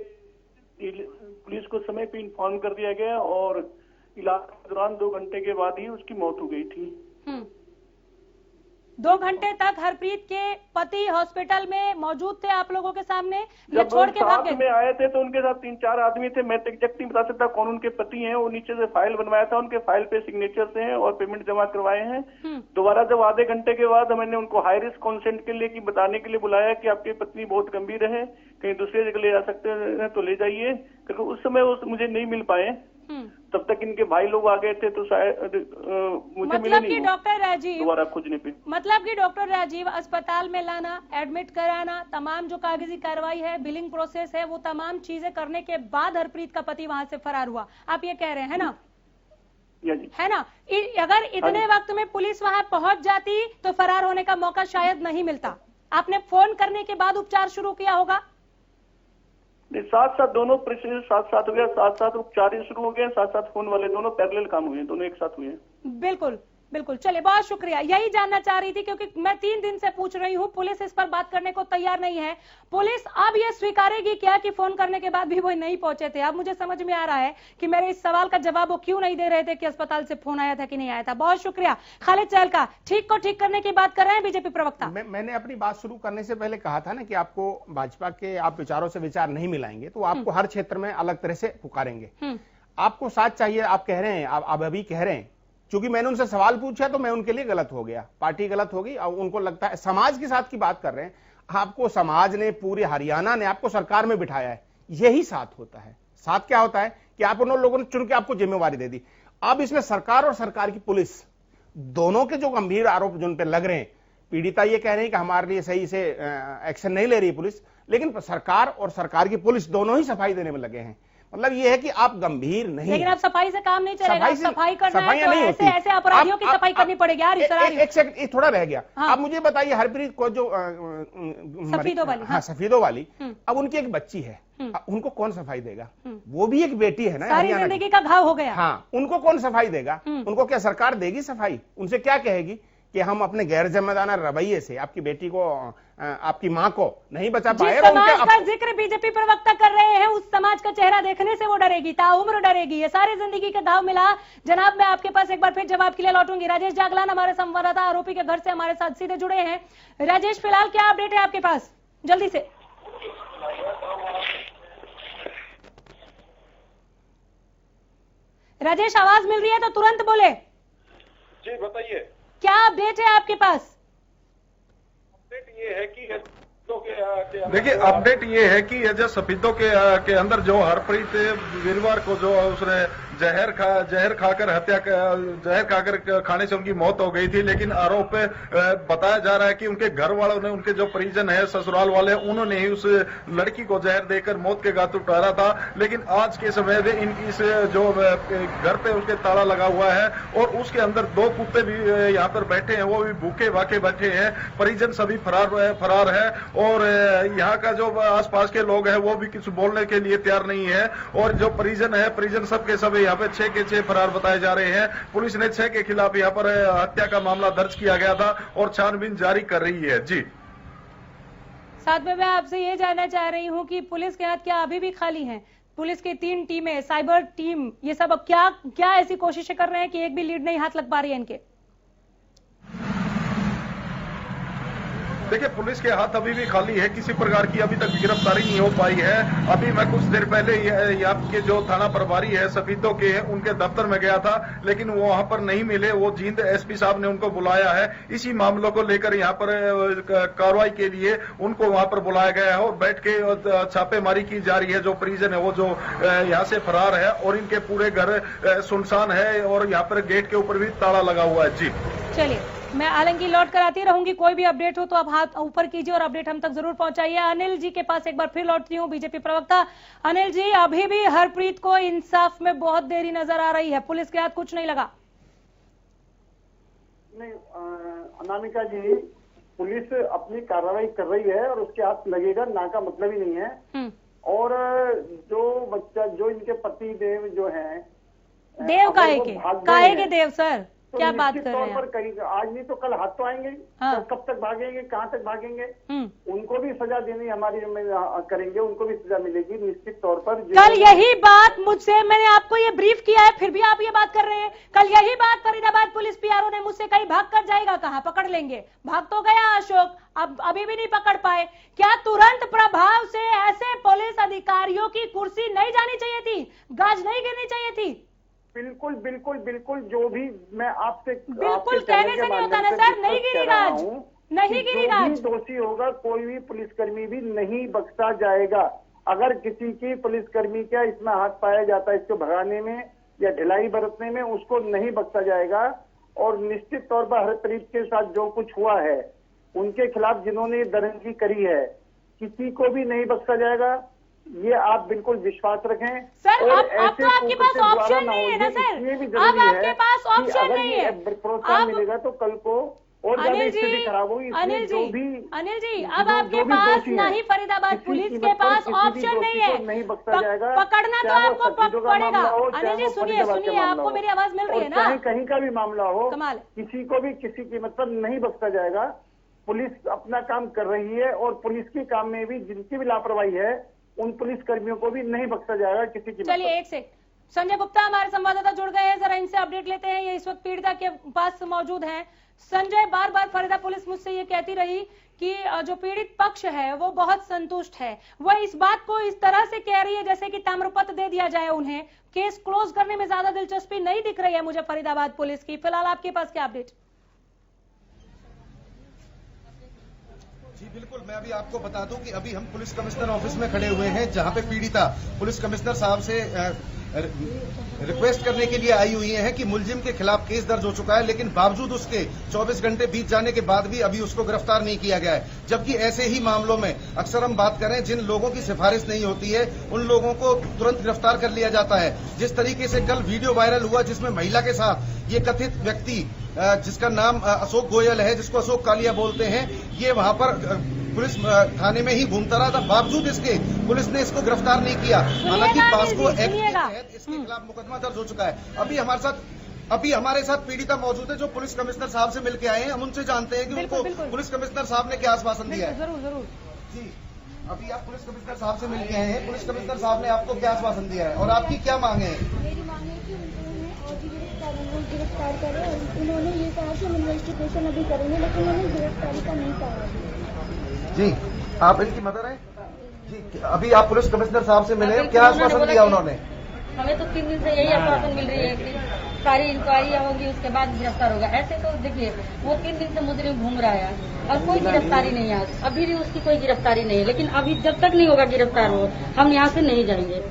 पुलिस को समय पे इन्फॉर्म कर दिया गया और इलाज के दौरान 2 घंटे के बाद ही उसकी मौत हो गई थी। 2 घंटे तक हरप्रीत के पति हॉस्पिटल में मौजूद थे आप लोगों के सामने, ये छोड़ के भाग गए? में आए थे तो उनके साथ 3-4 आदमी थे। मैं तो एग्जैक्ट नहीं बता सकता कौन उनके पति हैं। वो नीचे से फाइल बनवाया था, उनके फाइल पे सिग्नेचर हैं और पेमेंट जमा करवाए हैं। दोबारा जब आधे घंटे के बाद मैंने उनको हाई रिस्क कॉन्सेंट के लिए कि बताने के लिए बुलाया कि आपकी पत्नी बहुत गंभीर है, कहीं दूसरी जगह ले जा सकते हैं तो ले जाइए, क्योंकि उस समय वो मुझे नहीं मिल पाए। तब तक इनके भाई लोग आ गए थे तो शायद मुझे मिले नहीं। डॉक्टर राजीव दोबारा खोजने पे मतलब कि डॉक्टर राजीव अस्पताल में लाना, एडमिट कराना, तमाम जो कागजी कार्रवाई है, बिलिंग प्रोसेस है, वो तमाम चीजें करने के बाद हरप्रीत का पति वहां से फरार हुआ, आप ये कह रहे हैं ना? है ना? अगर इतने वक्त में पुलिस वहां पहुंच जाती तो फरार होने का मौका शायद नहीं मिलता। आपने फोन करने के बाद उपचार शुरू किया होगा? साथ दोनों प्रोसेस साथ हो गया, साथ उपचार शुरू हो गए, साथ फोन वाले दोनों पैरेलल काम हुए, दोनों एक साथ हुए हैं। बिल्कुल चलिए, बहुत शुक्रिया। यही जानना चाह रही थी क्योंकि मैं 3 दिन से पूछ रही हूँ, पुलिस इस पर बात करने को तैयार नहीं है। पुलिस अब ये स्वीकारेगी क्या कि फोन करने के बाद भी वो नहीं पहुंचे थे? अब मुझे समझ में आ रहा है कि मेरे इस सवाल का जवाब वो क्यों नहीं दे रहे थे कि अस्पताल से फोन आया था कि नहीं आया था। बहुत शुक्रिया। खालिद चहलका, ठीक को ठीक करने की बात कर रहे हैं बीजेपी प्रवक्ता। मैंने अपनी बात शुरू करने से पहले कहा था ना कि आपको भाजपा के आप विचारों से विचार नहीं मिलाएंगे तो आपको हर क्षेत्र में अलग तरह से पुकारेंगे। आपको साथ चाहिए, आप कह रहे हैं, आप अभी कह रहे हैं क्योंकि मैंने उनसे सवाल पूछा तो मैं उनके लिए गलत हो गया, पार्टी गलत होगी और उनको लगता है समाज के साथ की बात कर रहे हैं। आपको समाज ने, पूरे हरियाणा ने आपको सरकार में बिठाया है, यही साथ होता है। साथ क्या होता है कि आप उन लोगों ने चुन के आपको जिम्मेवारी दे दी। अब इसमें सरकार और सरकार की पुलिस दोनों के जो गंभीर आरोप जिन पे लग रहे हैं, पीड़िता ये कह रहे हैं कि हमारे लिए सही से एक्शन नहीं ले रही पुलिस, लेकिन सरकार और सरकार की पुलिस दोनों ही सफाई देने में लगे हैं। मतलब ये है कि आप गंभीर नहीं, लेकिन आप सफाई से काम नहीं चलेगा, सफाई करना है तो ऐसे अपराधियों की सफाई करनी पड़ेगी यार। एक सेकंड थोड़ा रह गया। आप मुझे बताइए, हरप्रीत को जो सफेदों वाली अब उनकी एक बच्ची है, उनको कौन सफाई देगा? वो भी एक बेटी है ना, सारी जिंदगी का घाव हो गया। हाँ, उनको कौन सफाई देगा? उनको क्या सरकार देगी सफाई? उनसे क्या कहेगी कि हम अपने गैर जिम्मेदार रवैये से आपकी बेटी को, आपकी मां को नहीं बचा पाए? समाज का जिक्र बीजेपी प्रवक्ता कर रहे हैं, उस समाज का चेहरा देखने से वो डरेगी, ताउम्र डरेगी। ये सारी जिंदगी का घाव मिला। जनाब, मैं आपके पास एक बार फिर जवाब के लिए लौटूंगी। राजेश जागलान हमारे संवाददाता आरोपी के घर से हमारे साथ सीधे जुड़े हैं। राजेश, फिलहाल क्या अपडेट है आपके पास, जल्दी से? राजेश, आवाज मिल रही है तो तुरंत बोले। जी बताइए, क्या अपडेट है आपके पास? अपडेट ये है कि देखिए, अपडेट ये है कि ये जो सफेदों के अंदर जो हरप्रीत वीरवार को जो उसने जहर खाकर खाने से उनकी मौत हो गई थी, लेकिन आरोप बताया जा रहा है कि उनके घर वालों ने, उनके जो परिजन है, ससुराल वाले, उन्होंने ही उस लड़की को जहर देकर मौत के घाट उतारा था। लेकिन आज के समय में इनकी इस जो घर पे उसके ताला लगा हुआ है और उसके अंदर 2 कुत्ते भी यहाँ पर बैठे हैं, वो भी भूखे भाके बैठे हैं। परिजन सभी फरार है और यहाँ का जो आसपास के लोग हैं वो भी कुछ बोलने के लिए तैयार नहीं है। और जो परिजन है, परिजन सब के सब यहाँ पे 6 के 6 फरार बताए जा रहे हैं। पुलिस ने 6 के खिलाफ यहाँ पर हत्या का मामला दर्ज किया गया था और छानबीन जारी कर रही है। जी, साथ में मैं आपसे ये जानना चाह रही हूँ कि पुलिस के हाथ क्या अभी भी खाली हैं? पुलिस की 3 टीमें, साइबर टीम, ये सब अब क्या ऐसी कोशिशें कर रहे हैं कि एक भी लीड नहीं हाथ लग पा रही है इनके? देखिए, पुलिस के हाथ अभी भी खाली है, किसी प्रकार की अभी तक गिरफ्तारी नहीं हो पाई है। अभी मैं कुछ देर पहले यहाँ के जो थाना प्रभारी है सफीदों के, उनके दफ्तर में गया था, लेकिन वो वहां पर नहीं मिले। वो जींद एसपी साहब ने उनको बुलाया है, इसी मामलों को लेकर यहाँ पर कार्रवाई के लिए उनको वहां पर बुलाया गया है और बैठ के छापेमारी की जा रही है। जो परिजन है वो जो यहाँ से फरार है और इनके पूरे घर सुनसान है और यहाँ पर गेट के ऊपर भी ताला लगा हुआ है। जी, चलिए, मैं आलमगीर लौट कर आती रहूंगी। कोई भी अपडेट हो तो आप हाथ ऊपर कीजिए और अपडेट हम तक जरूर पहुंचाइए। अनिल जी के पास एक बार फिर लौटती हूँ, बीजेपी प्रवक्ता अनिल जी, अभी भी हरप्रीत को इंसाफ में बहुत देरी नजर आ रही है, पुलिस के हाथ कुछ नहीं लगा? नहीं अनामिका जी, पुलिस अपनी कार्रवाई कर रही है और उसके हाथ लगेगा ना का मतलब ही नहीं है। और जो बच्चा, जो इनके पति देव जो है, देव काहे के देव सर, तो क्या बात कर रहे हैं? पर कहीं आज नहीं तो कल हाथ तो आएंगे। हाँ। तो कब तक भागेंगे, कहाँ तक भागेंगे? उनको भी सजा देनी हमारी करेंगे, उनको भी सजा मिलेगी निश्चित तौर पर। कल यही बात मुझसे, मैंने आपको ये ब्रीफ किया है, फिर भी आप ये बात कर रहे हैं। कल यही बात फरीदाबाद पुलिस पीआरओ ने मुझसे कही, भाग कर जाएगा कहाँ, पकड़ लेंगे। भाग तो गया अशोक, अब अभी भी नहीं पकड़ पाए। क्या तुरंत प्रभाव से ऐसे पुलिस अधिकारियों की कुर्सी नहीं जानी चाहिए थी, गाज नहीं गिरनी चाहिए थी? बिल्कुल बिल्कुल बिल्कुल, जो भी मैं आपसे बिल्कुल कहने से नहीं होता ना सर, नहीं गिरी गाज, नहीं गिरी गाज। दोषी होगा कोई भी पुलिसकर्मी भी नहीं बख्शा जाएगा। अगर किसी की पुलिसकर्मी का इसमें हाथ पाया जाता है, इसको भगाने में या ढिलाई बरतने में, उसको नहीं बख्शा जाएगा। और निश्चित तौर पर हरप्रीत के साथ जो कुछ हुआ है, उनके खिलाफ जिन्होंने दरिंदगी करी है, किसी को भी नहीं बख्शा जाएगा, ये आप बिल्कुल विश्वास रखें सर। अब तो आपके पास ऑप्शन नहीं है ना सर, अब आपके पास ऑप्शन नहीं है। प्रोत्साहन मिलेगा तो कल को और ज्यादा स्थिति खराब होगी। अनिल जी, अब आपके पास ना ही फरीदाबाद पुलिस के पास ऑप्शन नहीं है, नहीं बख्शा जाएगा। पकड़ना तो आपको पड़ेगा। अनिल जी सुनिए, आपको मेरी आवाज मिल रही है ना? कहीं का भी मामला हो, कमाल, किसी को भी किसी की मतलब नहीं बख्शा जाएगा। पुलिस अपना काम कर रही है और पुलिस के काम में भी जिनकी भी लापरवाही है, उन पुलिस कर्मियों को भी नहीं बख्शा जाएगा किसी की। चलिए एक सेकंड, संजय गुप्ता हमारे संवाददाता जुड़ गए हैं, जरा इनसे अपडेट लेते हैं। ये इस वक्त पीड़िता के पास मौजूद हैं। संजय, बार बार फरीदाबाद पुलिस मुझसे ये कहती रही कि जो पीड़ित पक्ष है वो बहुत संतुष्ट है। वह इस बात को इस तरह से कह रही है जैसे कि ताम्रपत्र दे दिया जाए उन्हें, केस क्लोज करने में ज्यादा दिलचस्पी नहीं दिख रही है मुझे फरीदाबाद पुलिस की। फिलहाल आपके पास क्या अपडेट? जी बिल्कुल, मैं अभी आपको बता दूं कि अभी हम पुलिस कमिश्नर ऑफिस में खड़े हुए हैं, जहां पे पीड़िता पुलिस कमिश्नर साहब से रिक्वेस्ट करने के लिए आई हुई है कि मुलजिम के खिलाफ केस दर्ज हो चुका है, लेकिन बावजूद उसके 24 घंटे बीत जाने के बाद भी अभी उसको गिरफ्तार नहीं किया गया है। जबकि ऐसे ही मामलों में अक्सर हम बात करें, जिन लोगों की सिफारिश नहीं होती है उन लोगों को तुरंत गिरफ्तार कर लिया जाता है। जिस तरीके से कल वीडियो वायरल हुआ जिसमें महिला के साथ ये कथित व्यक्ति जिसका नाम अशोक गोयल है, जिसको अशोक कालिया बोलते हैं, ये वहां पर पुलिस थाने में ही घूमता रहा था, बावजूद इसके पुलिस ने इसको गिरफ्तार नहीं किया। हालांकि पास्को एक्ट के तहत इसके खिलाफ मुकदमा दर्ज हो चुका है। अभी हमारे साथ पीड़िता मौजूद है जो पुलिस कमिश्नर साहब से मिलकर आए हैं। हम उनसे जानते हैं कि उनको पुलिस कमिश्नर साहब ने क्या आश्वासन दिया है। जरूर जी, अभी आप पुलिस कमिश्नर साहब से मिलकर आए हैं, पुलिस कमिश्नर साहब ने आपको क्या आश्वासन दिया है और आपकी क्या मांगे हैं? मेरी मांग है कि उन्होंने गिरफ्तार करें और उन्होंने ये कहा कि हम इन्वेस्टिगेशन अभी करेंगे, लेकिन उन्होंने गिरफ्तारी का नहीं कहा। जी, आप इनकी मदर हैं? जी, अभी आप पुलिस कमिश्नर साहब से मिले, क्या आश्वासन दिया उन्होंने? हमें तो 3 दिन से यही आश्वासन मिल रही है कि सारी इंक्वायरी होगी, उसके बाद गिरफ्तार होगा। ऐसे तो देखिए, वो 3 दिन से मुजरिम घूम रहा है और कोई गिरफ्तारी नहीं है। अभी भी उसकी कोई गिरफ्तारी नहीं है, लेकिन अभी जब तक नहीं होगा गिरफ्तार हो, हम यहाँ से नहीं जाएंगे।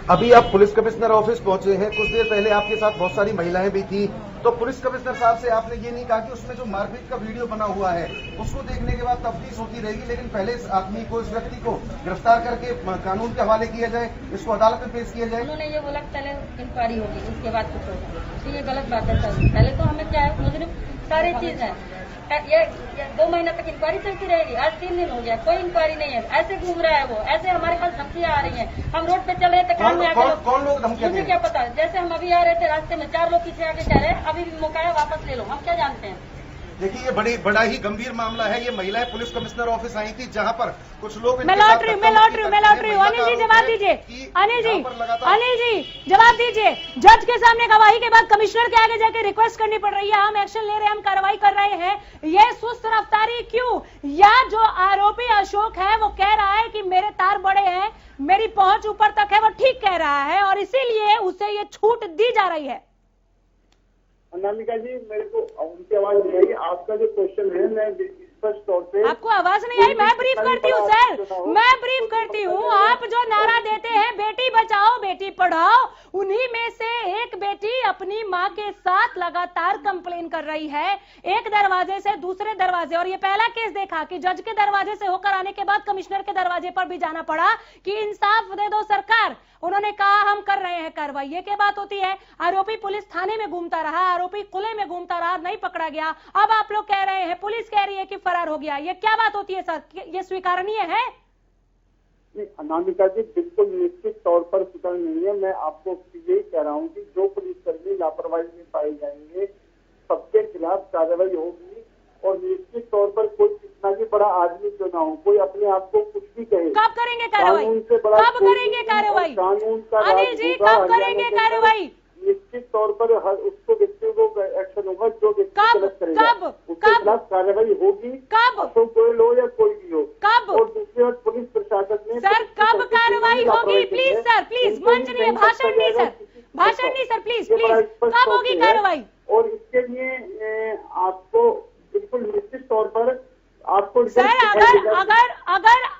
अभी आप पुलिस कमिश्नर ऑफिस पहुंचे हैं, कुछ देर पहले आपके साथ बहुत सारी महिलाएं भी थी, तो पुलिस कमिश्नर साहब से आपने ये नहीं कहा कि उसमें जो मारपीट का वीडियो बना हुआ है उसको देखने के बाद तफ्तीश होती रहेगी, लेकिन पहले इस आदमी को, इस व्यक्ति को गिरफ्तार करके कानून के हवाले किया जाए, इसको अदालत में पेश किया जाए? उन्होंने ये बोला पहले इंक्वायरी होगी, उसके बाद कुछ होगा। तो ये गलत बात है सर। पहले तो हमें क्या है, मुजरिम सारी चीज है, ये 2 महीने तक इंक्वायरी चलती रहेगी। आज 3 दिन हो गया, कोई इंक्वायरी नहीं है, ऐसे घूम रहा है वो, ऐसे हमारे पास धमकियां आ रही हैं। हम रोड पे चल रहे थे, काम में आकर कौन लोग धमकी? मुझे क्या पता, जैसे हम अभी आ रहे थे रास्ते में 4 लोग पीछे आके कह रहे हैं अभी भी मौका है, वापस ले लो। हम क्या जानते हैं? देखिए ये बड़ा ही गंभीर मामला है। ये महिलाएं पुलिस कमिश्नर ऑफिस आई थी, जहां पर कुछ लोग मैं लौट रही हूँ। अनिल जी जवाब दीजिए, अनिल जी जवाब दीजिए। जज के सामने गवाही के बाद कमिश्नर के आगे जाके रिक्वेस्ट करनी पड़ रही है, हम एक्शन ले रहे हैं, हम कार्रवाई कर रहे हैं, ये सुस्त रफ्तारी क्यों? या जो आरोपी अशोक है वो कह रहा है कि मेरे तार बड़े हैं, मेरी पहुंच ऊपर तक है, वो ठीक कह रहा है और इसीलिए उसे ये छूट दी जा रही है। अनामिका जी, मेरे को उनकी आवाज नहीं आई। आपका जो क्वेश्चन है, मैं स्पष्ट तौर पे आपको आवाज नहीं आई? मैं ब्रीफ करती हूँ सर, मैं ब्रीफ करती हूँ। आप जो नारा देते हैं बेटी बचाओ बेटी पढ़ाओ, उन्हीं में से एक बेटी अपनी माँ के साथ लगातार कंप्लेन कर रही है, एक दरवाजे से दूसरे दरवाजे। और ये पहला केस देखा कि जज के दरवाजे से होकर आने के बाद कमिश्नर के दरवाजे पर भी जाना पड़ा कि इंसाफ दे दो सरकार। उन्होंने कहा हम कर रहे हैं कार्रवाई। ये क्या बात होती है? आरोपी पुलिस थाने में घूमता रहा, आरोपी खुले में घूमता रहा, नहीं पकड़ा गया। अब आप लोग कह रहे हैं, पुलिस कह रही है कि फरार हो गया। ये क्या बात होती है सर? ये स्वीकार्य है? अनामिका जी, बिल्कुल निश्चित तौर पर स्वीकार नहीं है। मैं आपको यही कह रहा हूँ कि जो पुलिसकर्मी लापरवाही में पाए जाएंगे सबके खिलाफ कार्रवाई होगी। और निश्चित तौर पर कोई कितना भी बड़ा आदमी क्यों ना हो, कोई अपने आप को कुछ भी कहे, कब करेंगे कार्रवाई? कब करेंगे कार्रवाई? कानून का अनिल जी कब करेंगे कार्रवाई? निश्चित तौर पर हर उसको व्यक्ति को एक्शन होगा जो व्यक्ति गलत करेगा, उसके खिलाफ कार्रवाई होगी। कब? अशोक गोयल हो या कोई भी हो। कब? और दूसरी बात, पुलिस प्रशासन ने सर कब कार्रवाई होगी? प्लीज सर, प्लीज, मंच नहीं है, भाषण नहीं सर, भाषण नहीं सर, प्लीज प्लीज, कब होगी कार्रवाई? और इसके लिए आपको बिल्कुल निश्चित तौर पर आपको सर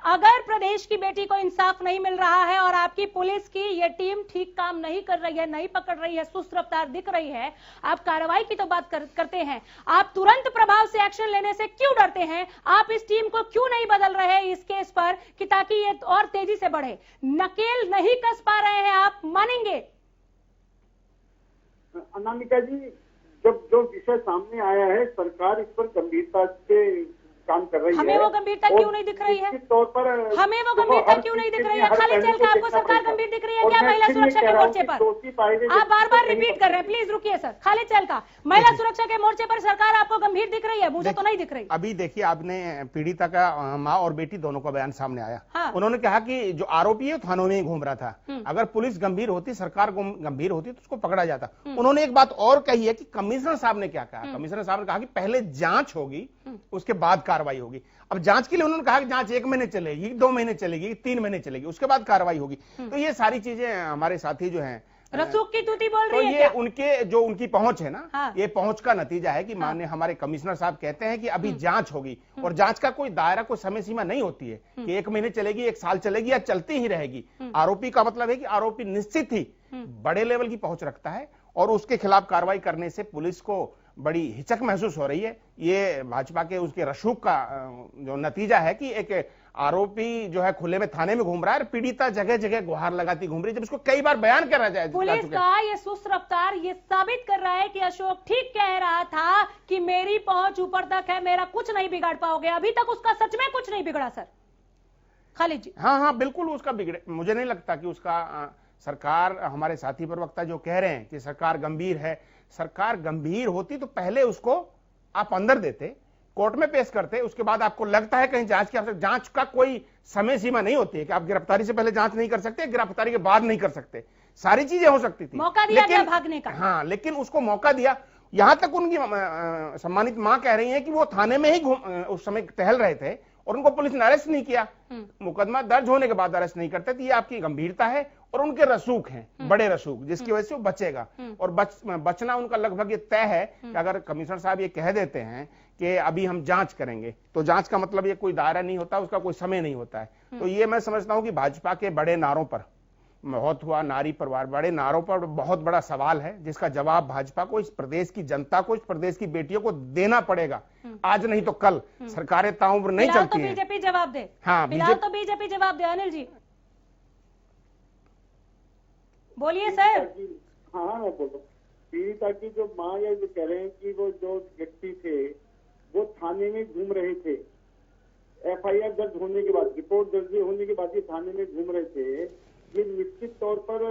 अगर प्रदेश की बेटी को इंसाफ नहीं मिल रहा है और आपकी पुलिस की ये टीम ठीक काम नहीं कर रही है, नहीं पकड़ रही है, सुस्त रफ्तार दिख रही है, आप कार्रवाई की तो बात करते हैं, आप तुरंत प्रभाव से एक्शन लेने से क्यों डरते हैं? आप इस टीम को क्यों नहीं बदल रहे हैं इस केस पर कि ताकि ये और तेजी से बढ़े? नकेल नहीं कस पा रहे हैं, आप मानेंगे? अनामिका जी, जब जो विषय सामने आया है, सरकार इस पर गंभीरता से काम कर रही है। हमें वो गंभीरता क्यों नहीं दिख रही है? तौर पर हमें वो गंभीरता क्यों नहीं दिख रही है? खाली चल के आपको सरकार गंभीर दिख रही है क्या महिला सुरक्षा के मोर्चे पर? आप बार बार रिपीट कर रहे हैं, प्लीज रुकिए सर। खाली चल का महिला सुरक्षा के मोर्चे पर सरकार आपको गंभीर दिख रही है? मुझे तो नहीं दिख रही। अभी देखिए, आपने पीड़िता का माँ और बेटी दोनों का बयान सामने आया। हाँ। उन्होंने कहा कि जो आरोपी है थानों में ही घूम रहा था, अगर पुलिस गंभीर होती, सरकार गंभीर होती तो उसको पकड़ा जाता। उन्होंने एक बात और कही है कि कमिश्नर साहब ने क्या कहा? कमिश्नर साहब ने कहा कि पहले जांच होगी, उसके बाद कार्रवाई होगी। अब जांच के लिए उन्होंने कहा कि जांच 1 महीने चलेगी, 2 महीने चलेगी, 3 महीने चलेगी, उसके बाद कार्रवाई होगी। तो ये सारी चीजें हमारे साथी जो हैं रसूख की तूती बोल रही है ये क्या? उनकी पहुंच है ना, हाँ। ये पहुंच का नतीजा है कि माननीय हमारे कमिश्नर साहब कहते हैं कि अभी जांच होगी और जांच का कोई दायरा, कोई समय सीमा नहीं होती है कि 1 महीने चलेगी, 1 साल चलेगी या चलती ही रहेगी। आरोपी का मतलब है कि आरोपी निश्चित ही बड़े लेवल की पहुंच रखता है और उसके खिलाफ कार्रवाई करने से पुलिस को बड़ी हिचक महसूस हो रही है। ये भाजपा के उसके रसूख का जो नतीजा है कि एक आरोपी जो है खुले में थाने में घूम रहा है, पीड़िता जगह जगह गुहार लगाती घूम रही है, जब उसको कई बार बयान करना चाहिए। पुलिस का ये सुस्त रफ्तार ये साबित कर रहा है कि अशोक ठीक कह रहा था कि मेरी पहुंच ऊपर तक है, मेरा कुछ नहीं बिगाड़ पाओगे। अभी तक उसका सच में कुछ नहीं बिगड़ा सर। खालिद जी। हाँ, बिल्कुल उसका बिगड़े। मुझे नहीं लगता कि उसका सरकार, हमारे साथी प्रवक्ता जो कह रहे हैं कि सरकार गंभीर है, सरकार गंभीर होती तो पहले उसको आप अंदर देते, कोर्ट में पेश करते, उसके बाद आपको लगता है कहीं जांच की आवश्यकता। जांच का कोई समय सीमा नहीं होती है कि आप गिरफ्तारी से पहले जांच नहीं कर सकते, गिरफ्तारी के बाद नहीं कर सकते, सारी चीजें हो सकती थी। मौका दिया गया भागने का। हाँ, लेकिन उसको मौका दिया। यहां तक उनकी सम्मानित मां कह रही है कि वो थाने में ही उस समय टहल रहे थे और उनको पुलिस ने अरेस्ट नहीं किया। मुकदमा दर्ज होने के बाद अरेस्ट नहीं करते, तो ये आपकी गंभीरता है और उनके रसूख हैं, बड़े रसूख, जिसकी वजह से वो बचेगा। और बचना उनका लगभग ये तय है कि अगर कमिश्नर साहब ये कह देते हैं कि अभी हम जांच करेंगे, तो जांच का मतलब ये कोई दायरा नहीं होता, उसका कोई समय नहीं होता है। तो ये मैं समझता हूं कि भाजपा के बड़े नारों पर, बहुत हुआ, नारी परिवार, बड़े नारों पर बहुत बड़ा सवाल है, जिसका जवाब भाजपा को, इस प्रदेश की जनता को, इस प्रदेश की बेटियों को देना पड़ेगा। आज नहीं तो कल। सरकारें ताउम्र नहीं चलती हैं। बीजेपी जवाब दे। हाँ, फिलहाल तो बीजेपी जवाब दे। अनिल जी बोलिए सर। हाँ, मैं बोलूँ, पीड़िता की जो माँ या जो कह रहे हैं कि वो जो व्यक्ति थे वो थाने में घूम रहे थे। FIR दर्ज होने के बाद, रिपोर्ट दर्ज होने के बाद ये थाने में घूम रहे थे। ये निश्चित तौर पर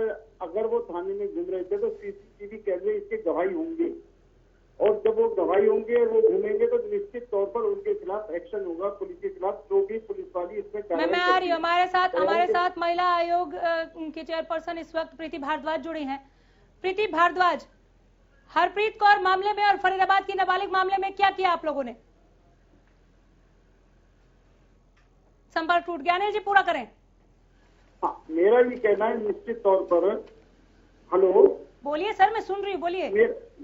अगर वो थाने में घूम रहे थे तो CCTV कैमरे इसके गवाही होंगे, और जब वो गवाही होंगे और वो घूमेंगे तो निश्चित तौर पर उनके खिलाफ एक्शन होगा, पुलिस के खिलाफ, जो भी पुलिस वाली इसमें मैं आ रही हूँ। हमारे साथ महिला आयोग की चेयरपर्सन इस वक्त प्रीति भारद्वाज जुड़ी हैं। प्रीति भारद्वाज, हरप्रीत कौर मामले में और फरीदाबाद की नाबालिग मामले में क्या किया आप लोगों ने? संपर्क टूट गया। अनिल जी पूरा करें। हाँ, मेरा ये कहना है निश्चित तौर पर, हेलो बोलिए सर, मैं सुन रही हूँ, बोलिए।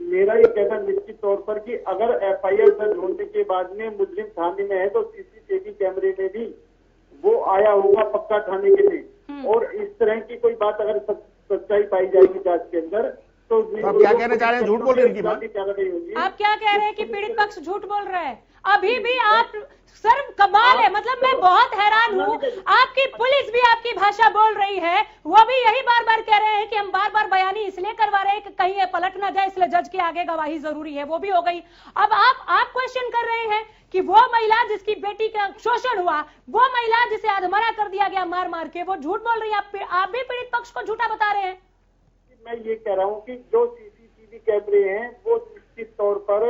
मेरा ये कहना निश्चित तौर पर कि अगर FIR दर्ज होने के बाद में मुजरिम थाने में है तो CCTV कैमरे में भी वो आया होगा पक्का थाने के लिए, और इस तरह की कोई बात अगर सच्चाई पाई जाएगी जांच के अंदर तो आप क्या कहना चाह रहे हैं? झूठ बोल रहे हैं उनकी बात? आप क्या कह रहे हैं कि पीड़ित पक्ष झूठ बोल रहा है? अभी भी आप, सर कमाल है, मतलब मैं बहुत हैरान हूँ। आपकी पुलिस भी आपकी भाषा बोल रही है, वो भी यही बार बार कह रहे हैं कि हम बार बार बयानी इसलिए करवा रहे हैं कि कहीं ये पलट ना जाए, इसलिए जज के आगे गवाही जरूरी है। वो भी हो गई। अब आप क्वेश्चन कर रहे हैं कि वो महिला जिसकी बेटी का शोषण हुआ, वो महिला जिसे अधमरा कर दिया गया मार मार के, वो झूठ बोल रही है। आप भी पीड़ित पक्ष को झूठा बता रहे हैं। मैं ये कह रहा हूँ कि जो CCTV कैमरे हैं वो निश्चित तौर पर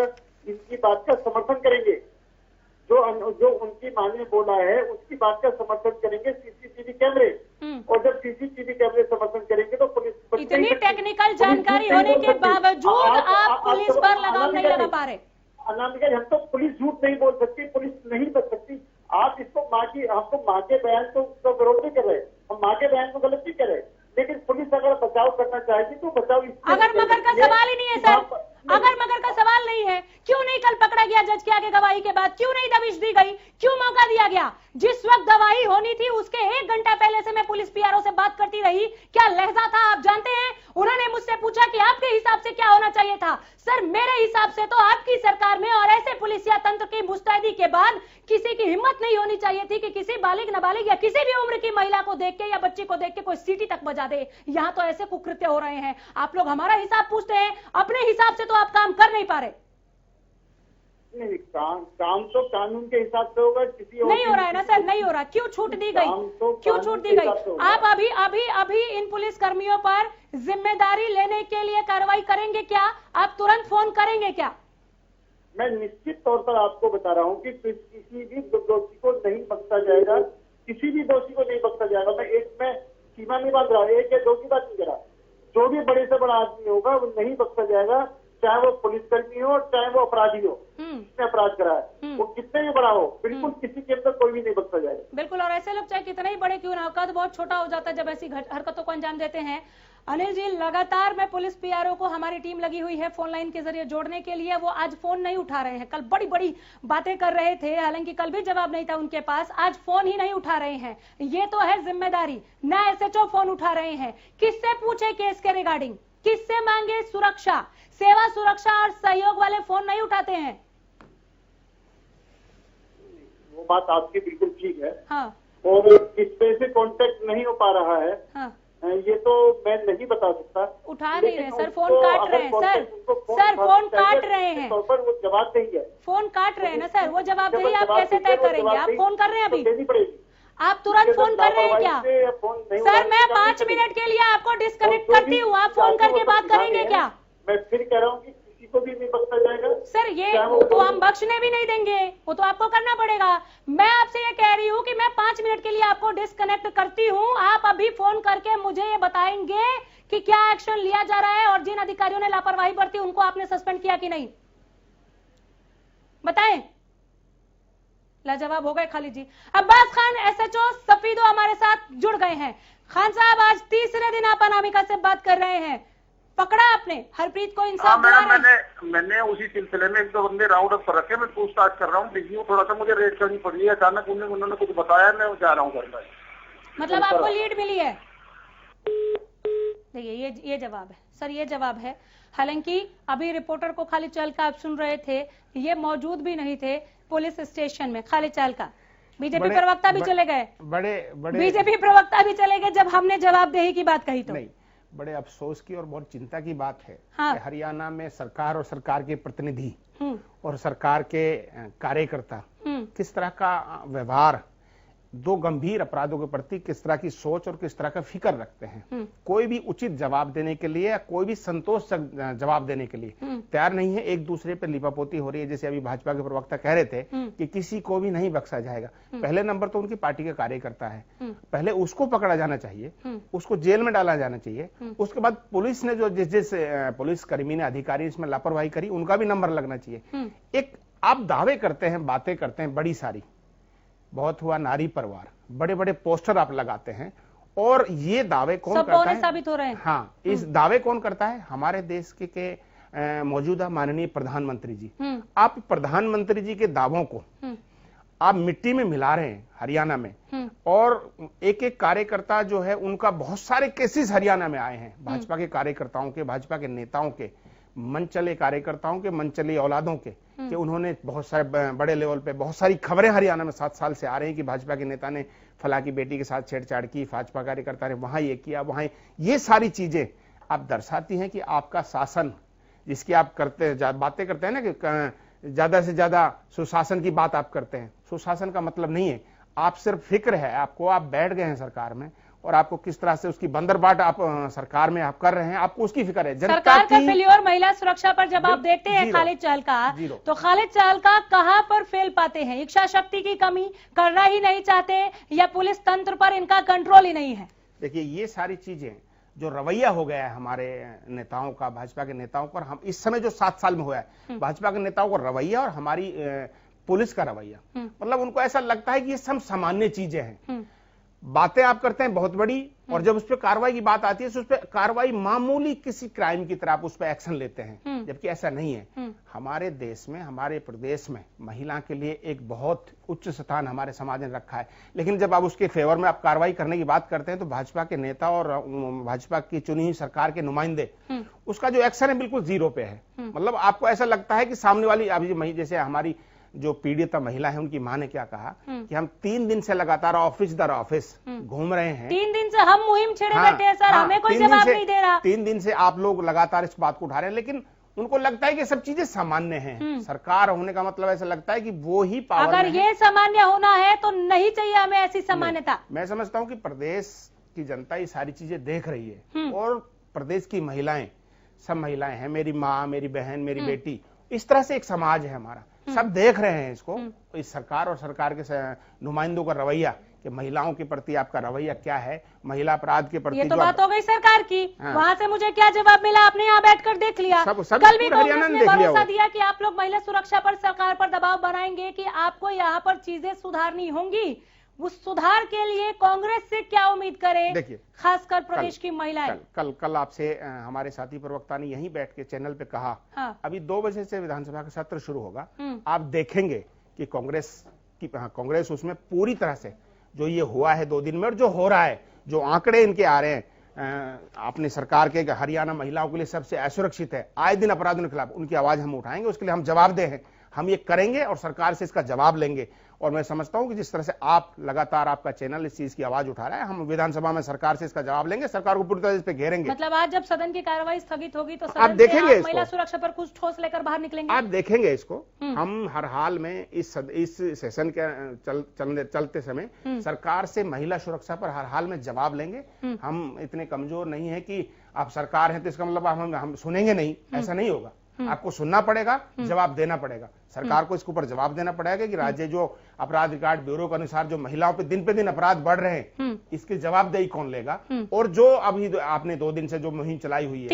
इनकी बात का समर्थन करेंगे। जो उनकी मां ने बोला है उसकी बात का समर्थन करेंगे CCTV कैमरे, और जब CCTV कैमरे समर्थन करेंगे तो पुलिस, इतनी टेक्निकल जानकारी होने के बावजूद आप पुलिस पर लगाम नहीं लगा पा रहे। अनामिका, हम तो पुलिस झूठ नहीं बोल सकती, पुलिस नहीं बच सकती। आप इसको हमको माँ के बयान को विरोध नहीं कर रहे, हम माँ के बयान को गलत नहीं कर रहे, लेकिन पुलिस अगर बचाव करना चाहेगी तो बचाव। अगर मगर का सवाल ही नहीं है सर, अगर मगर का सवाल नहीं है, क्यों नहीं कल पकड़ा गया जज के आगे गवाही के बाद? क्यों नहीं दबिश दी गई? क्यों मौका दिया गया? जिस वक्त गवाही होनी थी उसके 1 घंटा पहले से मैं पुलिस PRO से बात करती रही। क्या लहजा था आप जानते हैं? उन्होंने मुझसे पूछा कि आपके हिसाब से क्या होना चाहिए था। सर मेरे हिसाब से तो आपकी सरकार में और ऐसे पुलिसिया तंत्र की मुस्तैदी के बाद किसी की हिम्मत नहीं होनी चाहिए थी कि किसी बालिग नाबालिग या किसी भी उम्र की महिला को देख के या बच्ची को देख के कोई सीटी तक बजा दे। यहाँ तो ऐसे कुकृत्य हो रहे हैं। आप लोग हमारा हिसाब पूछते हैं, अपने हिसाब से तो आप काम कर नहीं पा रहे। नहीं, काम तो कानून के हिसाब से होगा, किसी नहीं हो रहा है ना सर, नहीं हो रहा। क्यों छूट दी गई? क्यों छूट दी गई? आप अभी इन पुलिस कर्मियों पर जिम्मेदारी लेने के लिए कार्रवाई करेंगे क्या? आप तुरंत फोन करेंगे क्या? मैं निश्चित तौर पर आपको बता रहा हूँ कि किसी भी दोषी को नहीं बख्शा जाएगा, किसी भी दोषी को नहीं बख्शा जाएगा। मैं सीमा नहीं बांध रहा, 1 या 2 की बात नहीं कर रहा। जो भी बड़े से बड़ा आदमी होगा वो नहीं बख्शा जाएगा, चाहे वो पुलिसकर्मी हो चाहे वो अपराधी हो, जिसने अपराध करा है, वो कितने भी बड़ा हो, बिल्कुल किसी के अंदर कोई भी नहीं बख्शा जाएगा। बिल्कुल। और ऐसे लोग चाहे कितने ही बड़े क्यों ना हो, कद बहुत छोटा हो जाता है जब ऐसी हरकतों को अंजाम देते हैं। अनिल जी, लगातार मैं पुलिस PRO को, हमारी टीम लगी हुई है फोन लाइन के जरिए जोड़ने के लिए, वो आज फोन नहीं उठा रहे हैं। कल बड़ी बड़ी बातें कर रहे थे, हालांकि कल भी जवाब नहीं था उनके पास, आज फोन ही नहीं उठा रहे हैं। ये तो है जिम्मेदारी ना। SHO फोन उठा रहे हैं, किससे पूछे केस के रिगार्डिंग, किससे मांगे सुरक्षा, सेवा सुरक्षा और सहयोग वाले फोन नहीं उठाते हैं। वो बात आपकी बिल्कुल ठीक है। हाँ। और किस पे से कांटेक्ट नहीं हो पा रहा है, हाँ। ये तो मैं नहीं बता सकता। उठा नहीं रहे सर, फोन काट रहे हैं सर फोन काट रहे हैं। वो जवाब देंगे, फोन काट रहे हैं ना सर, वो जवाब नहीं, आप कैसे तय करेंगे? आप फोन कर रहे हैं अभी, आप तुरंत फोन कर रहे हैं क्या? सर मैं 5 मिनट के लिए आपको डिस्कनेक्ट करती हूँ, आप फोन करके बात करेंगे क्या? मैं फिर कह रहा हूँ कि किसी को भी नहीं बख्शा जाएगा सर। ये तो हम बख्शने भी नहीं देंगे, वो तो आपको करना पड़ेगा। मैं आपसे ये कह रही हूँ कि मैं 5 मिनट के लिए आपको डिस्कनेक्ट करती हूँ, आप अभी फोन करके मुझे ये बताएंगे कि क्या एक्शन लिया जा रहा है और जिन अधिकारियों ने लापरवाही बरती उनको आपने सस्पेंड किया कि नहीं, बताएं। लाजवाब हो गए खालिद जी। अब्बास खान SHO सफीदो हमारे साथ जुड़ गए हैं। खान साहब, आज तीसरे दिन आप अनामिका से बात कर रहे हैं, पकड़ा आपने हरप्रीत को इंसाफ दिला? मैंने उसी सिलसिले में 1-2 बंदे राउंड अप कर रखे, मैं पूछताछ कर रहा हूँ। बिजी हूँ थोड़ा सा, मुझे रेड करनी पड़ी है अचानक, उन्होंने कुछ बताया, मैं जा रहा हूँ घर पर। मतलब आपको लीड मिली है? देखिए ये जवाब है सर, ये जवाब है। हालांकि अभी रिपोर्टर को खालिद चाल का आप सुन रहे थे, ये मौजूद भी नहीं थे पुलिस स्टेशन में। खालिद चाल का बीजेपी प्रवक्ता भी चले गए, बीजेपी प्रवक्ता भी चले गए जब हमने जवाबदेही की बात कही तो। बड़े अफसोस की और बहुत चिंता की बात है हाँ। कि हरियाणा में सरकार और सरकार के प्रतिनिधि और सरकार के कार्यकर्ता किस तरह का व्यवहार, दो गंभीर अपराधों के प्रति किस तरह की सोच और किस तरह का फिक्र रखते हैं। कोई भी उचित जवाब देने के लिए या कोई भी संतोषजनक जवाब देने के लिए तैयार नहीं है। एक दूसरे पर लिपापोती हो रही है। जैसे अभी भाजपा के प्रवक्ता कह रहे थे कि किसी को भी नहीं बख्शा जाएगा। पहले नंबर तो उनकी पार्टी का कार्यकर्ता है, पहले उसको पकड़ा जाना चाहिए, उसको जेल में डाला जाना चाहिए। उसके बाद पुलिस ने जो जिस पुलिस कर्मी ने, अधिकारी इसमें लापरवाही करी, उनका भी नंबर लगना चाहिए। एक आप दावे करते हैं, बातें करते हैं बड़ी सारी, बहुत हुआ नारी परिवार, बड़े बड़े पोस्टर आप लगाते हैं, और ये दावे कौन करता है? साबित हो रहे हैं। हाँ, इस दावे कौन करता है? हमारे देश के मौजूदा माननीय प्रधानमंत्री जी। आप प्रधानमंत्री जी के दावों को आप मिट्टी में मिला रहे हैं हरियाणा में, और एक एक कार्यकर्ता जो है उनका बहुत सारे केसेस हरियाणा में आए हैं, भाजपा के कार्यकर्ताओं के, भाजपा के नेताओं के, मनचले कार्यकर्ताओं के, मनचली औलादों के, कि उन्होंने बहुत सारे बड़े लेवल पे बहुत सारी खबरें हरियाणा में 7 साल से आ रही हैं कि भाजपा के नेता ने फला की बेटी के साथ छेड़छाड़ की, भाजपा कार्यकर्ता ने वहां ये किया, वहां ये सारी चीजें आप दर्शाती हैं कि आपका शासन, जिसकी आप करते बातें करते हैं ना कि ज्यादा से ज्यादा सुशासन की बात आप करते हैं। सुशासन का मतलब नहीं है, आप सिर्फ फिक्र है आपको, आप बैठ गए हैं सरकार में और आपको किस तरह से उसकी बंदरबाट आप सरकार में आप कर रहे हैं, आपको उसकी फिक्र है। सरकार का फेल्योर महिला सुरक्षा पर जब आप देखते हैं खालिद चाहल का, तो खालिद चाहल का कहां पर फेल पाते हैं? इच्छा शक्ति की कमी, करना ही नहीं चाहते, या पुलिस तंत्र पर इनका कंट्रोल ही नहीं है? देखिए, ये सारी चीजें जो रवैया हो गया है हमारे नेताओं का, भाजपा के नेताओं पर, हम इस समय जो 7 साल में हुआ है भाजपा के नेताओं का रवैया और हमारी पुलिस का रवैया, मतलब उनको ऐसा लगता है कि ये सब सामान्य चीजें हैं। बातें आप करते हैं बहुत बड़ी, और जब उस पर कार्रवाई की बात आती है तो उस पर कार्रवाई मामूली किसी क्राइम की तरह आप उस पर एक्शन लेते हैं, जबकि ऐसा नहीं है। हमारे देश में, हमारे प्रदेश में महिला के लिए एक बहुत उच्च स्थान हमारे समाज ने रखा है, लेकिन जब आप उसके फेवर में आप कार्रवाई करने की बात करते हैं तो भाजपा के नेता और भाजपा की चुनी हुई सरकार के नुमाइंदे, उसका जो एक्शन है बिल्कुल जीरो पे है। मतलब आपको ऐसा लगता है कि सामने वाली, अभी जैसे हमारी जो पीड़ित महिला है, उनकी मां ने क्या कहा कि हम 3 दिन से लगातार ऑफिस दर ऑफिस घूम रहे हैं, 3 दिन से हम मुहिम छेड़े बैठे हैं सर, हमें कोई जवाब नहीं दे रहा। 3 दिन से आप लोग लगातार इस बात को उठा रहे हैं, लेकिन उनको लगता है कि सब चीजें सामान्य हैं। सरकार होने का मतलब ऐसा लगता है कि वो ही पावर अगर ये सामान्य होना है तो नहीं चाहिए हमें ऐसी सामान्यता। मैं समझता हूँ कि प्रदेश की जनता ये सारी चीजें देख रही है, और प्रदेश की महिलाएं, सब महिलाएं हैं, मेरी माँ, मेरी बहन, मेरी बेटी, इस तरह से एक समाज है हमारा, सब देख रहे हैं इसको, इस सरकार और सरकार के नुमाइंदों का रवैया, कि महिलाओं के प्रति आपका रवैया क्या है, महिला अपराध के प्रति। ये तो बात हो गई सरकार की, वहां से मुझे क्या जवाब मिला आपने यहाँ बैठकर देख लिया। कल भी कांग्रेस ने भरोसा दिया कि आप लोग महिला सुरक्षा पर सरकार पर दबाव बनाएंगे कि आपको यहाँ पर चीजें सुधारनी होंगी। उस सुधार के लिए कांग्रेस से क्या उम्मीद करें? देखिए, खासकर प्रदेश की महिलाएं। कल आपसे हमारे साथी प्रवक्ता ने यहीं बैठ के चैनल पे कहा, अभी 2 बजे से विधानसभा का सत्र शुरू होगा, आप देखेंगे कि कांग्रेस उसमें पूरी तरह से जो ये हुआ है 2 दिन में और जो हो रहा है, जो आंकड़े इनके आ रहे हैं अपनी सरकार के, हरियाणा महिलाओं के लिए सबसे असुरक्षित है, आए दिन अपराधों के खिलाफ, उनकी आवाज हम उठाएंगे, उसके लिए हम जवाबदेह हैं, हम ये करेंगे और सरकार से इसका जवाब लेंगे। और मैं समझता हूं कि जिस तरह से आप लगातार, आपका चैनल इस चीज की आवाज उठा रहा है, हम विधानसभा में सरकार से इसका जवाब लेंगे, सरकार को पूरी तरह इस पे घेरेंगे। मतलब आज जब सदन की कार्रवाई स्थगित होगी तो आप देखेंगे इसको, महिला सुरक्षा पर कुछ ठोस लेकर बाहर निकलेंगे, आप देखेंगे इसको। हम हर हाल में इस सेशन के चलते समय सरकार से महिला सुरक्षा पर हर हाल में जवाब लेंगे। हम इतने कमजोर नहीं है कि आप सरकार है तो इसका मतलब हम सुनेंगे नहीं, ऐसा नहीं होगा। आपको सुनना पड़ेगा, जवाब देना पड़ेगा, सरकार को इसके ऊपर जवाब देना पड़ेगा कि राज्य जो अपराध रिकॉर्ड ब्यूरो के अनुसार जो महिलाओं पे दिन अपराध बढ़ रहे हैं, इसकी जवाबदेही कौन लेगा? और जो अभी आपने 2 दिन से जो मुहिम चलाई हुई है,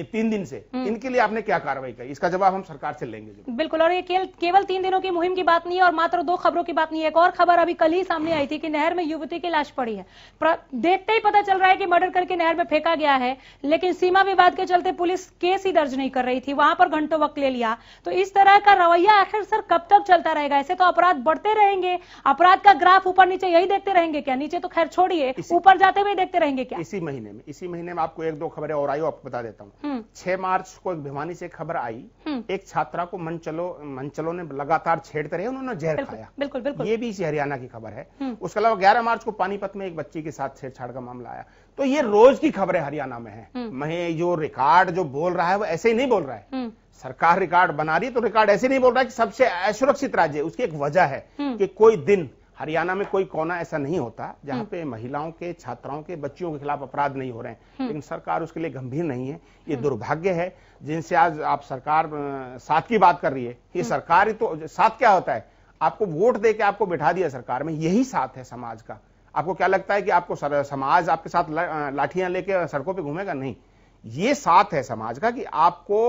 3 दिन से, इनके लिए आपने क्या कार्रवाई की? इसका जवाब हम सरकार से लेंगे। बिल्कुल, और ये केवल 3 दिनों की मुहिम की बात नहीं है और मात्र 2 खबरों की बात नहीं है। एक और खबर अभी कल ही सामने आई थी कि नहर में युवती की लाश पड़ी है। देखते ही पता चल रहा है कि मर्डर करके नहर में फेंका गया है, लेकिन सीमा विवाद के चलते पुलिस केस ही दर्ज नहीं कर रही थी, वहां पर घंटों वक्त ले लिया। तो इस तरह का रवैया आखिर सर कब तक चलता रहेगा? ऐसे तो अपराध बढ़ते रहेंगे, अपराध का ग्राफ ऊपर नीचे यही देखते रहेंगे क्या? नीचे तो खैर छोड़िए, ऊपर जाते हुए देखते रहेंगे क्या? इसी महीने में आपको 1-2 खबरें और आई, आपको बता देता हूँ। 6 मार्च को एक भिवानी से खबर आई, एक छात्रा को मंचलों ने लगातार छेड़ते रहे, उन्होंने जहर खाया। बिल्कुल ये भी इसी हरियाणा की खबर है। उसके अलावा 11 मार्च को पानीपत में एक बच्ची के साथ छेड़छाड़ का मामला आया। तो ये रोज की खबरें हरियाणा में है। मैं जो रिकॉर्ड जो बोल रहा है वो ऐसे ही नहीं बोल रहा है। सरकार रिकॉर्ड बना रही है तो रिकॉर्ड ऐसे नहीं बोल रहा है कि सबसे असुरक्षित राज्य। उसकी एक वजह है कि कोई दिन हरियाणा में कोई कोना ऐसा नहीं होता जहां पे महिलाओं के, छात्राओं के, बच्चियों के खिलाफ अपराध नहीं हो रहे हैं, लेकिन सरकार उसके लिए गंभीर नहीं है। ये दुर्भाग्य है जिनसे आज आप सरकार साथ की बात कर रही है। ये सरकार ही तो, साथ क्या होता है? आपको वोट दे के आपको बिठा दिया सरकार में, यही साथ है समाज का। आपको क्या लगता है कि आपको समाज आपके साथ लाठियां लेके सड़कों पे घूमेगा? नहीं, ये साथ है समाज का कि आपको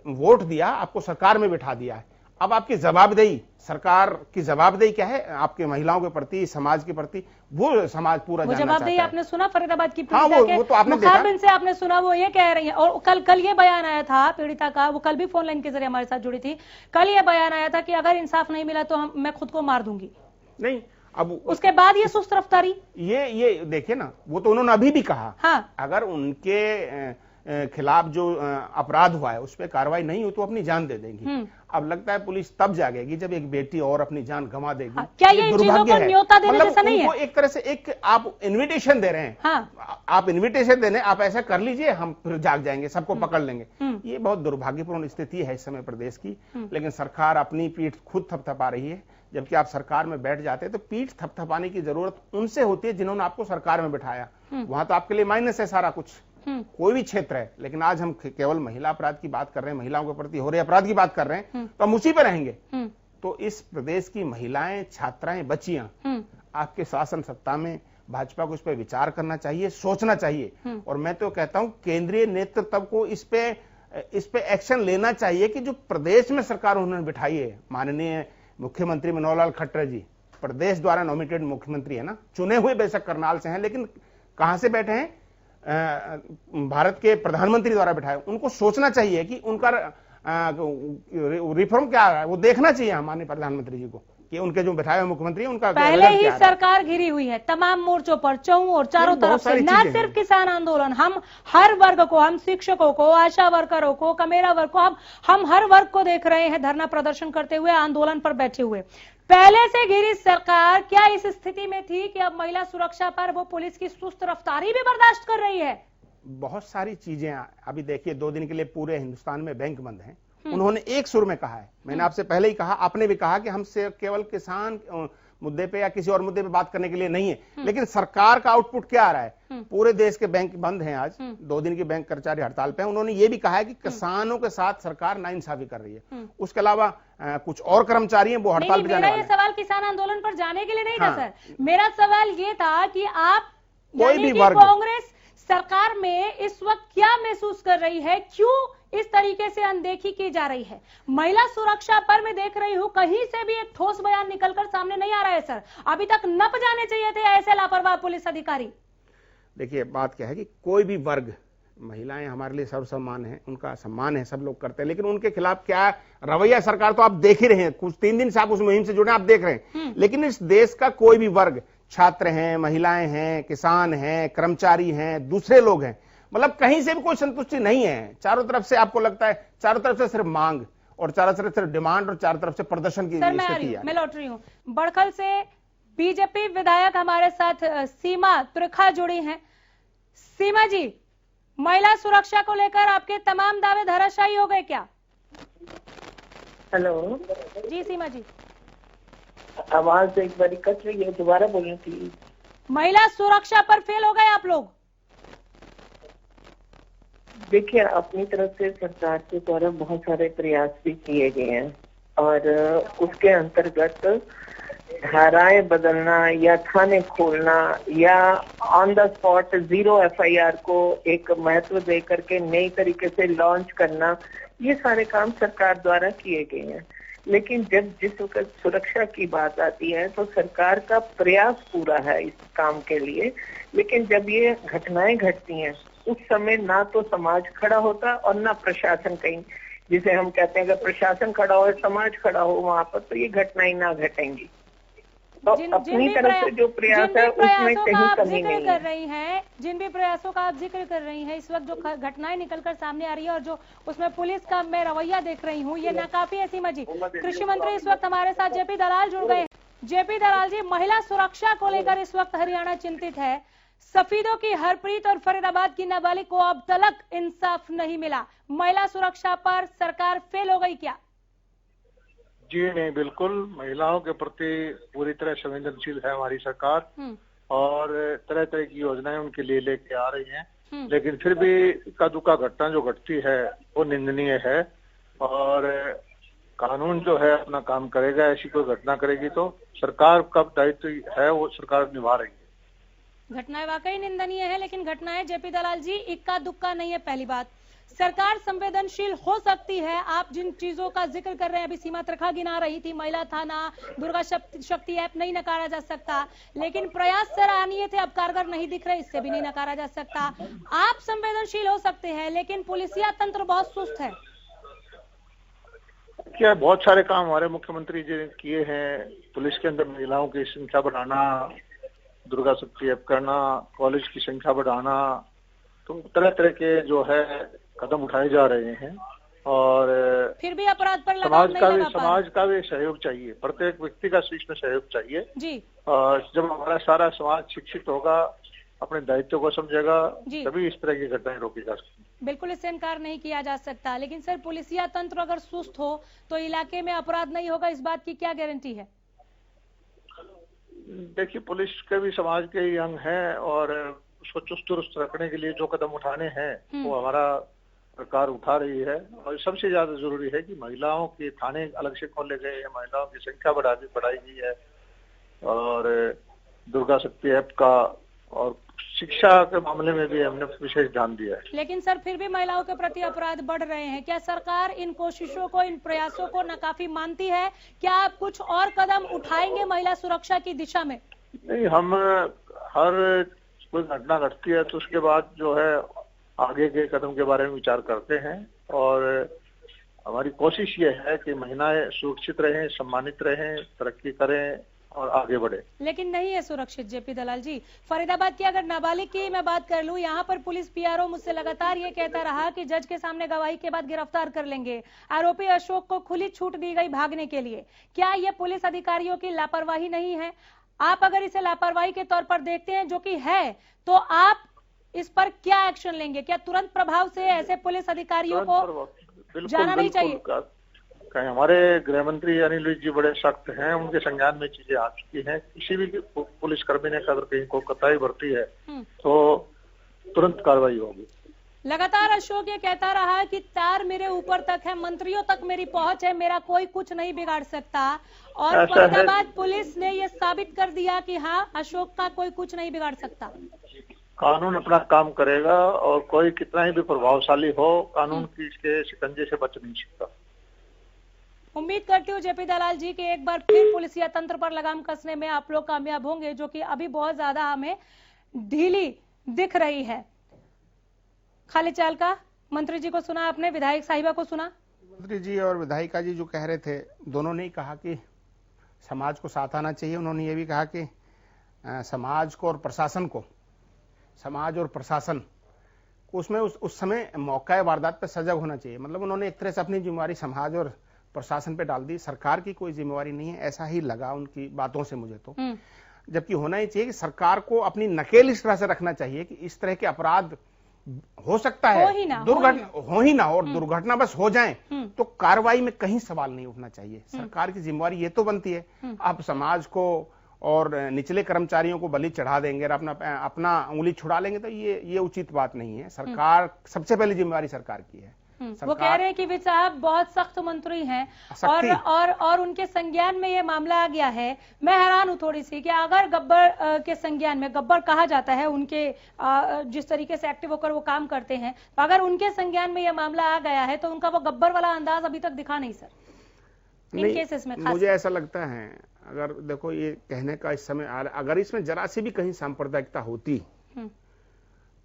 वोट दिया, आपको सरकार में बिठा दिया है। अब आपकी जवाबदेही, सरकार की जवाबदेही क्या है आपके महिलाओं के प्रति, समाज के प्रति? वो समाज पूरा जानना चाहता है। जवाबदेही आपने सुना फरीदाबाद की पीड़िता वो तो आपने देखा से आपने सुना, वो ये कह रही है। और कल ये बयान आया था पीड़िता का, वो कल भी फोन लाइन के जरिए हमारे साथ जुड़ी थी। कल ये बयान आया था कि अगर इंसाफ नहीं मिला तो मैं खुद को मार दूंगी। नहीं, अब उसके बाद ये सुस्त रफ्तारी, ये देखिए ना, वो तो उन्होंने अभी भी कहा। हाँ। अगर उनके खिलाफ जो अपराध हुआ है उस पर कार्रवाई नहीं हो तो अपनी जान दे देंगी। अब लगता है पुलिस तब जागेगी जब एक बेटी और अपनी जान गंवा देगी। हाँ, क्या ये दुर्भाग्य है? न्योता देने जैसा नहीं है? एक तरह से एक आप इन्विटेशन दे रहे हैं। हाँ। आप इन्विटेशन दे रहे हैं, आप ऐसा कर लीजिए, हम फिर जाग जाएंगे, सबको पकड़ लेंगे। ये बहुत दुर्भाग्यपूर्ण स्थिति है इस समय प्रदेश की। लेकिन सरकार अपनी पीठ खुद थपथपा रही है। जबकि आप सरकार में बैठ जाते हैं तो पीठ थपथपाने की जरूरत उनसे होती है जिन्होंने आपको सरकार में बिठाया। वहां तो आपके लिए माइनस है सारा कुछ, कोई भी क्षेत्र है। लेकिन आज हम केवल महिला अपराध की बात कर रहे हैं, महिलाओं के प्रति हो रहे अपराध की बात कर रहे हैं, तो हम उसी पे रहेंगे। तो इस प्रदेश की महिलाएं, छात्राएं, बच्चियां आपके शासन सत्ता में, भाजपा को इस पे विचार करना चाहिए, सोचना चाहिए। और मैं तो कहता हूं केंद्रीय नेतृत्व को इस पे एक्शन लेना चाहिए कि जो प्रदेश में सरकार उन्होंने बिठाई है, माननीय मुख्यमंत्री मनोहर लाल खट्टर जी प्रदेश द्वारा नॉमिनेटेड मुख्यमंत्री है ना, चुने हुए बेशक करनाल से हैं, लेकिन कहां से बैठे हैं? भारत के प्रधानमंत्री द्वारा बिठाए। उनको सोचना चाहिए कि उनका रिफॉर्म क्या है, वो देखना चाहिए माननीय प्रधानमंत्री जी को कि उनके जो बिठाए हुए मुख्यमंत्री उनका पहले ही सरकार घिरी हुई है तमाम मोर्चों पर, चौं और चारों तरफ से। न सिर्फ किसान आंदोलन, हम हर वर्ग को, हम शिक्षकों को, आशा वर्करों को, कमेरा वर्ग को, हम हर वर्ग को देख रहे हैं धरना प्रदर्शन करते हुए, आंदोलन पर बैठे हुए। पहले से घिरी सरकार क्या इस स्थिति में थी कि अब महिला सुरक्षा पर वो पुलिस की सुस्त रफ्तारी भी बर्दाश्त कर रही है? बहुत सारी चीजें अभी देखिए, 2 दिन के लिए पूरे हिंदुस्तान में बैंक बंद हैं। उन्होंने एक सुर में कहा है, मैंने आपसे पहले ही कहा, आपने भी कहा कि हमसे केवल किसान मुद्दे पे या किसी और मुद्दे पे बात करने के लिए नहीं है। लेकिन सरकार का आउटपुट क्या आ रहा है? पूरे देश के बैंक बंद हैं आज, 2 दिन की बैंक कर्मचारी हड़ताल पे हैं। उन्होंने ये भी कहा है कि किसानों के साथ सरकार नाइंसाफी कर रही है। उसके अलावा कुछ और कर्मचारी हैं वो हड़ताल पे जाने वाले हैं। मेरा ये सवाल किसान आंदोलन पर जाने के लिए नहीं था सर, मेरा सवाल ये था कि आप कोई भी वर्ग, कांग्रेस सरकार में इस वक्त क्या महसूस कर रही है, क्यों इस तरीके से अनदेखी की जा रही है? महिला सुरक्षा पर मैं देख रही हूं कहीं से भी एक ठोस बयान निकलकर सामने नहीं आ रहा है सर। अभी तक नप जाने चाहिए थे ऐसे लापरवाह पुलिस अधिकारी। देखिए बात क्या है कि कोई भी वर्ग, महिलाएं हमारे लिए सर्वसम्मान है, उनका सम्मान है, सब लोग करते हैं, लेकिन उनके खिलाफ क्या रवैया सरकार तो आप देख ही रहे हैं। कुछ 3 दिन से आप उस मुहिम से जुड़े आप देख रहे हैं। लेकिन इस देश का कोई भी वर्ग, छात्र हैं, महिलाएं हैं, किसान हैं, कर्मचारी हैं, दूसरे लोग हैं, मतलब कहीं से भी कोई संतुष्टि नहीं है। चारों तरफ से आपको लगता है, चारों तरफ से सिर्फ मांग और चारों तरफ से डिमांड और चारों तरफ से प्रदर्शन की स्थिति है। मैं लौट रही हूँ बड़खल से, बीजेपी विधायक हमारे साथ सीमा त्रिखा जुड़ी हैं। सीमा जी, महिला सुरक्षा को लेकर आपके तमाम दावे धराशायी हो गए क्या? हेलो जी सीमा जी, आवाज एक बारी कट रही है, दोबारा बोलना प्लीज। महिला सुरक्षा पर फेल हो गए आप लोग? देखिए, अपनी तरफ से सरकार के द्वारा बहुत सारे प्रयास भी किए गए हैं और उसके अंतर्गत धाराएं बदलना या थाने खोलना या ऑन द स्पॉट 0 FIR को एक महत्व दे करके नई तरीके से लॉन्च करना, ये सारे काम सरकार द्वारा किए गए हैं। लेकिन जब जिस वक्त सुरक्षा की बात आती है तो सरकार का प्रयास पूरा है इस काम के लिए, लेकिन जब ये घटनाएं घटती हैं उस समय ना तो समाज खड़ा होता और ना प्रशासन कहीं। जिसे हम कहते हैं कि प्रशासन खड़ा हो, समाज खड़ा हो वहाँ पर, तो ये घटनाएं ना घटेंगी। तो अपनी तरफ से जो प्रयास है उसमें कहीं कमी नहीं कर रही हैं, जिन भी प्रयासों का आप जिक्र कर रही हैं, इस वक्त जो घटनाएं निकलकर सामने आ रही है और जो उसमें पुलिस का मैं रवैया देख रही हूँ, ये नाकाफी है सीमा जी। कृषि मंत्री इस वक्त हमारे साथ जेपी दलाल जुड़ गए। जेपी दलाल जी, महिला सुरक्षा को लेकर इस वक्त हरियाणा चिंतित है। सफीदों की हरप्रीत और फरीदाबाद की नाबालिग को अब तक इंसाफ नहीं मिला। महिला सुरक्षा पर सरकार फेल हो गई क्या? जी नहीं, बिल्कुल महिलाओं के प्रति पूरी तरह संवेदनशील है हमारी सरकार और तरह तरह की योजनाएं उनके लिए लेके आ रही हैं। लेकिन फिर भी इक्का दुक्का घटना जो घटती है वो निंदनीय है और कानून जो है अपना काम करेगा। ऐसी कोई घटना करेगी तो सरकार का दायित्व है वो सरकार निभा रही है। घटनाएं वाकई निंदनीय है, लेकिन घटनाएं जेपी दलाल जी इक्का दुक्का नहीं है। पहली बात, सरकार संवेदनशील हो सकती है। आप जिन चीजों का जिक्र कर रहे हैं, अभी सीमा त्रिखा गिना रही थी, महिला थाना, दुर्गा शक्ति ऐप नहीं नकारा जा सकता, लेकिन प्रयास सराहनीय थे, अब कारगर नहीं दिख रहे, इससे भी नहीं नकारा जा सकता। आप संवेदनशील हो सकते हैं, लेकिन पुलिसिया तंत्र बहुत सुस्त है। क्या बहुत सारे काम हमारे मुख्यमंत्री जी ने किए हैं। पुलिस के अंदर महिलाओं की संख्या बढ़ाना, दुर्गा शक्ति ऐप करना, कॉलेज की संख्या बढ़ाना, तो तरह तरह के जो है कदम उठाए जा रहे हैं। और फिर भी अपराध पर लगाम नहीं लगा पा रहे। समाज का भी सहयोग चाहिए, प्रत्येक व्यक्ति का इसमें सहयोग चाहिए जी। और जब हमारा सारा समाज शिक्षित होगा, अपने दायित्व को समझेगा, तभी इस तरह की घटनाएं रोकी जा सकती। बिल्कुल, इससे इनकार नहीं किया जा सकता, लेकिन सर पुलिसिया तंत्र अगर सुस्त हो तो इलाके में अपराध नहीं होगा, इस बात की क्या गारंटी है? देखिए, पुलिस के भी समाज के ही अंग हैं और उसको चुस्त दुरुस्त रखने के लिए जो कदम उठाने हैं वो हमारा सरकार उठा रही है। और सबसे ज्यादा जरूरी है कि महिलाओं के थाने अलग से खोले गए हैं, महिलाओं की संख्या बढ़ाई गई है और दुर्गा शक्ति ऐप का और शिक्षा के मामले में भी हमने विशेष ध्यान दिया है। लेकिन सर फिर भी महिलाओं के प्रति अपराध बढ़ रहे हैं। क्या सरकार इन कोशिशों को, इन प्रयासों को नाकाफी मानती है? क्या आप कुछ और कदम उठाएंगे महिला सुरक्षा की दिशा में? नहीं, हम हर कोई घटना घटती है तो उसके बाद जो है आगे के कदम के बारे में विचार करते हैं और हमारी कोशिश ये है कि महिलाएं सुरक्षित रहें, सम्मानित रहें, तरक्की करें और आगे बढ़े। लेकिन नहीं है सुरक्षित जेपी दलाल जी। फरीदाबाद की अगर नाबालिग की मैं बात कर लूं, यहाँ पर पुलिस पीआरओ मुझसे लगातार ये कहता रहा कि जज के सामने गवाही के बाद गिरफ्तार कर लेंगे। आरोपी अशोक को खुली छूट दी गई भागने के लिए। क्या ये पुलिस अधिकारियों की लापरवाही नहीं है? आप अगर इसे लापरवाही के तौर पर देखते हैं, जो कि है, तो आप इस पर क्या एक्शन लेंगे? क्या तुरंत प्रभाव से ऐसे पुलिस अधिकारियों को जाना नहीं चाहिए? कहीं हमारे गृह मंत्री अनिल विज जी बड़े सख्त हैं, उनके संज्ञान में चीजें आ चुकी हैं। किसी भी पुलिसकर्मी ने अगर कहीं को कोताही बरती है तो तुरंत कार्रवाई होगी। लगातार अशोक ये कहता रहा कि तार मेरे ऊपर तक है, मंत्रियों तक मेरी पहुंच है, मेरा कोई कुछ नहीं बिगाड़ सकता। और फरीदाबाद पुलिस ने ये साबित कर दिया कि हाँ, अशोक का कोई कुछ नहीं बिगाड़ सकता। कानून अपना काम करेगा और कोई कितना ही भी प्रभावशाली हो, कानून की इसके शिकंजे से बच नहीं सकता। उम्मीद करती हूँ जेपी दलाल जी कि एक बार फिर पुलिसिया तंत्र पर लगाम कसने में आप लोग कामयाब होंगे, जो कि अभी बहुत ज्यादा हमें ढीली दिख रही है। खाली चाल का मंत्री जी को सुना आपने, विधायक साहिबा को सुना। मंत्री जी और विधायिका जी जो कह रहे थे, दोनों ने ही कहा कि समाज को साथ आना चाहिए। उन्होंने ये भी कहा कि समाज को और प्रशासन को, समाज और प्रशासन उसमें उस समय मौका वारदात पर सजग होना चाहिए। मतलब उन्होंने एक तरह से अपनी जिम्मेवारी समाज और प्रशासन पे डाल दी। सरकार की कोई जिम्मेवारी नहीं है, ऐसा ही लगा उनकी बातों से मुझे तो। जबकि होना ही चाहिए कि सरकार को अपनी नकेल इस तरह से रखना चाहिए कि इस तरह के अपराध हो सकता है, दुर्घटना हो ही ना, और दुर्घटना बस हो जाए तो कार्रवाई में कहीं सवाल नहीं उठना चाहिए। सरकार की जिम्मेवारी ये तो बनती है। आप समाज को और निचले कर्मचारियों को बलि चढ़ा देंगे और अपना उंगली छुड़ा लेंगे तो ये उचित बात नहीं है। सरकार, सबसे पहली जिम्मेवारी सरकार की है। वो कह रहे हैं कि विज साहब बहुत सख्त मंत्री हैं और उनके संज्ञान में ये मामला आ गया है। मैं हैरान हूं थोड़ी सी कि अगर गब्बर के संज्ञान में, गब्बर कहा जाता है उनके जिस तरीके से एक्टिव होकर वो काम करते हैं, तो अगर उनके संज्ञान में ये मामला आ गया है तो उनका वो गब्बर वाला अंदाज अभी तक दिखा नहीं सर इन केसेस में। मुझे ऐसा लगता है, अगर देखो ये कहने का इस समय अगर इसमें जरा सी भी कहीं सांप्रदायिकता होती,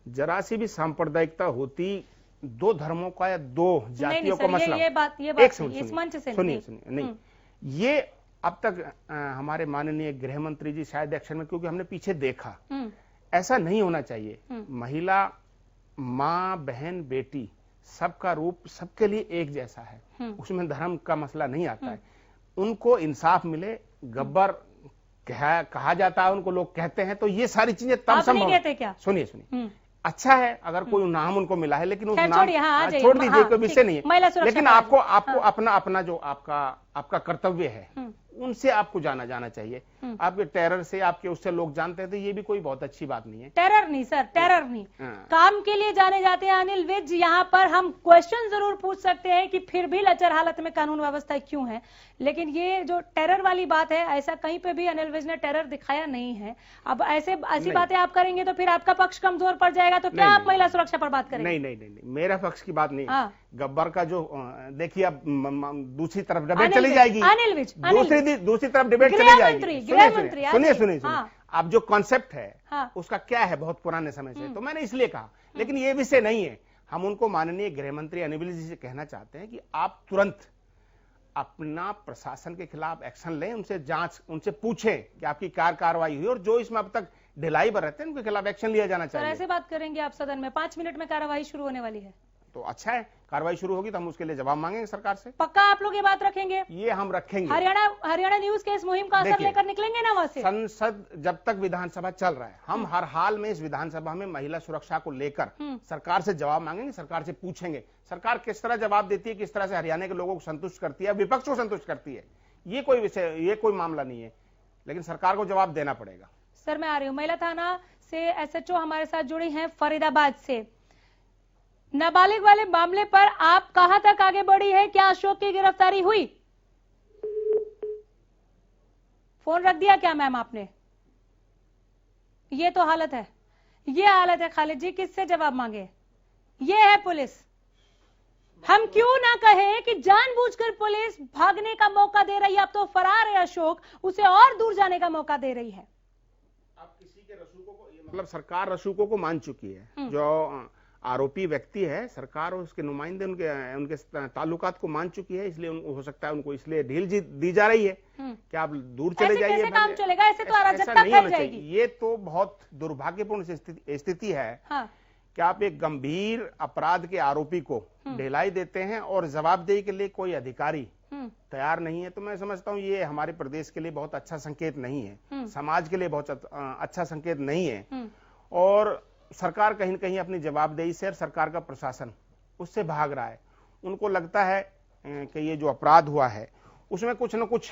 जरा सी भी सांप्रदायिकता होती दो धर्मों का या दो जातियों का मसला, ये बात इस मंच से सुनिए नहीं, ये अब तक हमारे माननीय गृह मंत्री जी शायद एक्शन में, क्योंकि हमने पीछे देखा, ऐसा नहीं होना चाहिए। महिला, माँ, बहन, बेटी, सबका रूप सबके लिए एक जैसा है, उसमें धर्म का मसला नहीं आता है। उनको इंसाफ मिले, गब्बर कहा जाता है, उनको लोग कहते हैं, तो ये सारी चीजें तब संभव। सुनिए अच्छा है अगर कोई नाम उनको मिला है, लेकिन उस नाम छोड़ दीजिए, कोई विषय नहीं है, लेकिन आपको अपना जो आपका कर्तव्य है उनसे आपको जाना चाहिए। आपके टेरर से, आपके उससे लोग जानते हैं, तो ये भी कोई बहुत अच्छी बात नहीं है। टेरर नहीं सर, टेरर नहीं, काम के लिए जाने जाते हैं अनिल विज। यहाँ पर हम क्वेश्चन जरूर पूछ सकते हैं कि फिर भी लचर हालत में कानून व्यवस्था क्यों है, लेकिन ये जो टेरर वाली बात है, ऐसा कहीं पे भी अनिल विज ने टेरर दिखाया नहीं है। अब ऐसी बातें आप करेंगे तो फिर आपका पक्ष कमजोर पड़ जाएगा, तो क्या आप महिला सुरक्षा पर बात करेंगे? नहीं, मेरा पक्ष की बात नहीं। गब्बर का जो देखिए, अब दूसरी तरफ डिबेट चली जाएगी, अनिल विज दूसरी तरफ डिबेट चली जाएगी। सुनिए, अब जो कॉन्सेप्ट है उसका क्या है, बहुत पुराने समय से, तो मैंने इसलिए कहा, लेकिन ये विषय नहीं है। हम उनको माननीय गृह मंत्री अनिल विज जी से कहना चाहते हैं कि आप तुरंत अपना प्रशासन के खिलाफ एक्शन लें, उनसे जांच, उनसे पूछें कि आपकी कार्रवाई हुई, और जो इसमें अब तक ढिलाई बरतते हैं उनके खिलाफ एक्शन लिया जाना चाहिए। ऐसे बात करेंगे आप सदन में? 5 मिनट में कार्रवाई शुरू होने वाली है, तो अच्छा है, कार्रवाई शुरू होगी तो हम उसके लिए जवाब मांगेंगे सरकार से। पक्का आप लोग ये बात रखेंगे? ये हम रखेंगे। हरियाणा न्यूज के इस मुहिम का असर लेकर निकलेंगे ना वहां से? संसद जब तक विधानसभा चल रहा है, हम हर हाल में इस विधानसभा में महिला सुरक्षा को लेकर सरकार से जवाब मांगेंगे, सरकार से पूछेंगे सरकार किस तरह जवाब देती है, किस तरह से हरियाणा के लोगों को संतुष्ट करती है, विपक्ष को संतुष्ट करती है। ये कोई विषय, ये कोई मामला नहीं है, लेकिन सरकार को जवाब देना पड़ेगा। सर मैं आ रही हूँ, महिला थाना से एसएचओ हमारे साथ जुड़ी हैं फरीदाबाद से। नाबालिग वाले मामले पर आप कहां तक आगे बढ़ी है? क्या अशोक की गिरफ्तारी हुई? फोन रख दिया क्या मैम आपने? ये तो हालत है, ये हालत है खालिद जी, किससे जवाब मांगे? ये है पुलिस। हम क्यों ना कहें कि जानबूझकर पुलिस भागने का मौका दे रही है। अब तो फरार है अशोक, उसे और दूर जाने का मौका दे रही है। अब किसी के रसूखों को, मतलब सरकार रसूखों को मान चुकी है, जो आरोपी व्यक्ति है, सरकार और उसके नुमाइंदे उनके ताल्लुकात को मान चुकी है, इसलिए हो सकता है उनको इसलिए ढील दी जा रही है कि आप दूर चले जाइए। ऐसे काम चलेगा? ऐसे तो अराजकता फैल जाएगी। ये तो बहुत दुर्भाग्यपूर्ण स्थिति है कि आप एक गंभीर अपराध के आरोपी को ढिलाई देते हैं और जवाबदेही के लिए कोई अधिकारी तैयार नहीं है। तो मैं समझता हूँ ये हमारे प्रदेश के लिए बहुत अच्छा संकेत नहीं है, समाज के लिए बहुत अच्छा संकेत नहीं है, और सरकार कहीं न कहीं अपनी जवाबदेही से, सरकार का प्रशासन उससे भाग रहा है। उनको लगता है कि ये जो अपराध हुआ है उसमें कुछ न कुछ,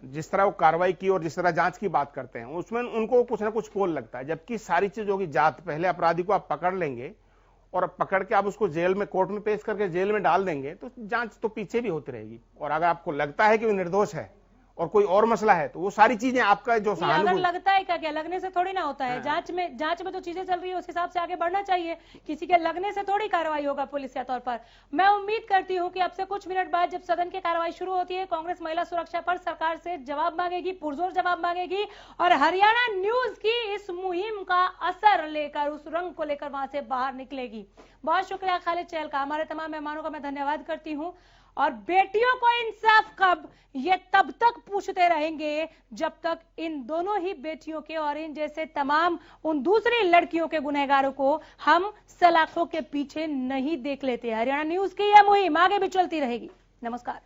जिस तरह वो कार्रवाई की और जिस तरह जांच की बात करते हैं, उसमें उनको कुछ न कुछ पोल लगता है, जबकि सारी चीजों की जांच, पहले अपराधी को आप पकड़ लेंगे और पकड़ के आप उसको जेल में, कोर्ट में पेश करके जेल में डाल देंगे, तो जांच तो पीछे भी होती रहेगी। और अगर आपको लगता है कि वो निर्दोष है और कोई और मसला है, तो वो सारी चीजें आपका जो अगर लगता है क्या लगने से थोड़ी ना होता है। जांच में जो चीजें चल रही है उस हिसाब से आगे बढ़ना चाहिए, किसी के लगने से थोड़ी कार्रवाई होगा पुलिस के तौर पर। मैं उम्मीद करती हूं कि अब से कुछ मिनट बाद जब सदन की कार्रवाई शुरू होती है, कांग्रेस महिला सुरक्षा पर सरकार से जवाब मांगेगी, पुरजोर जवाब मांगेगी, और हरियाणा न्यूज की इस मुहिम का असर लेकर, उस रंग को लेकर वहां से बाहर निकलेगी। बहुत शुक्रिया खालिद चहल का। हमारे तमाम मेहमानों का मैं धन्यवाद करती हूँ। और बेटियों को इंसाफ कब, ये तब तक पूछते रहेंगे जब तक इन दोनों ही बेटियों के और इन जैसे तमाम उन दूसरी लड़कियों के गुनहगारों को हम सलाखों के पीछे नहीं देख लेते। हरियाणा न्यूज की यह मुहिम आगे भी चलती रहेगी। नमस्कार।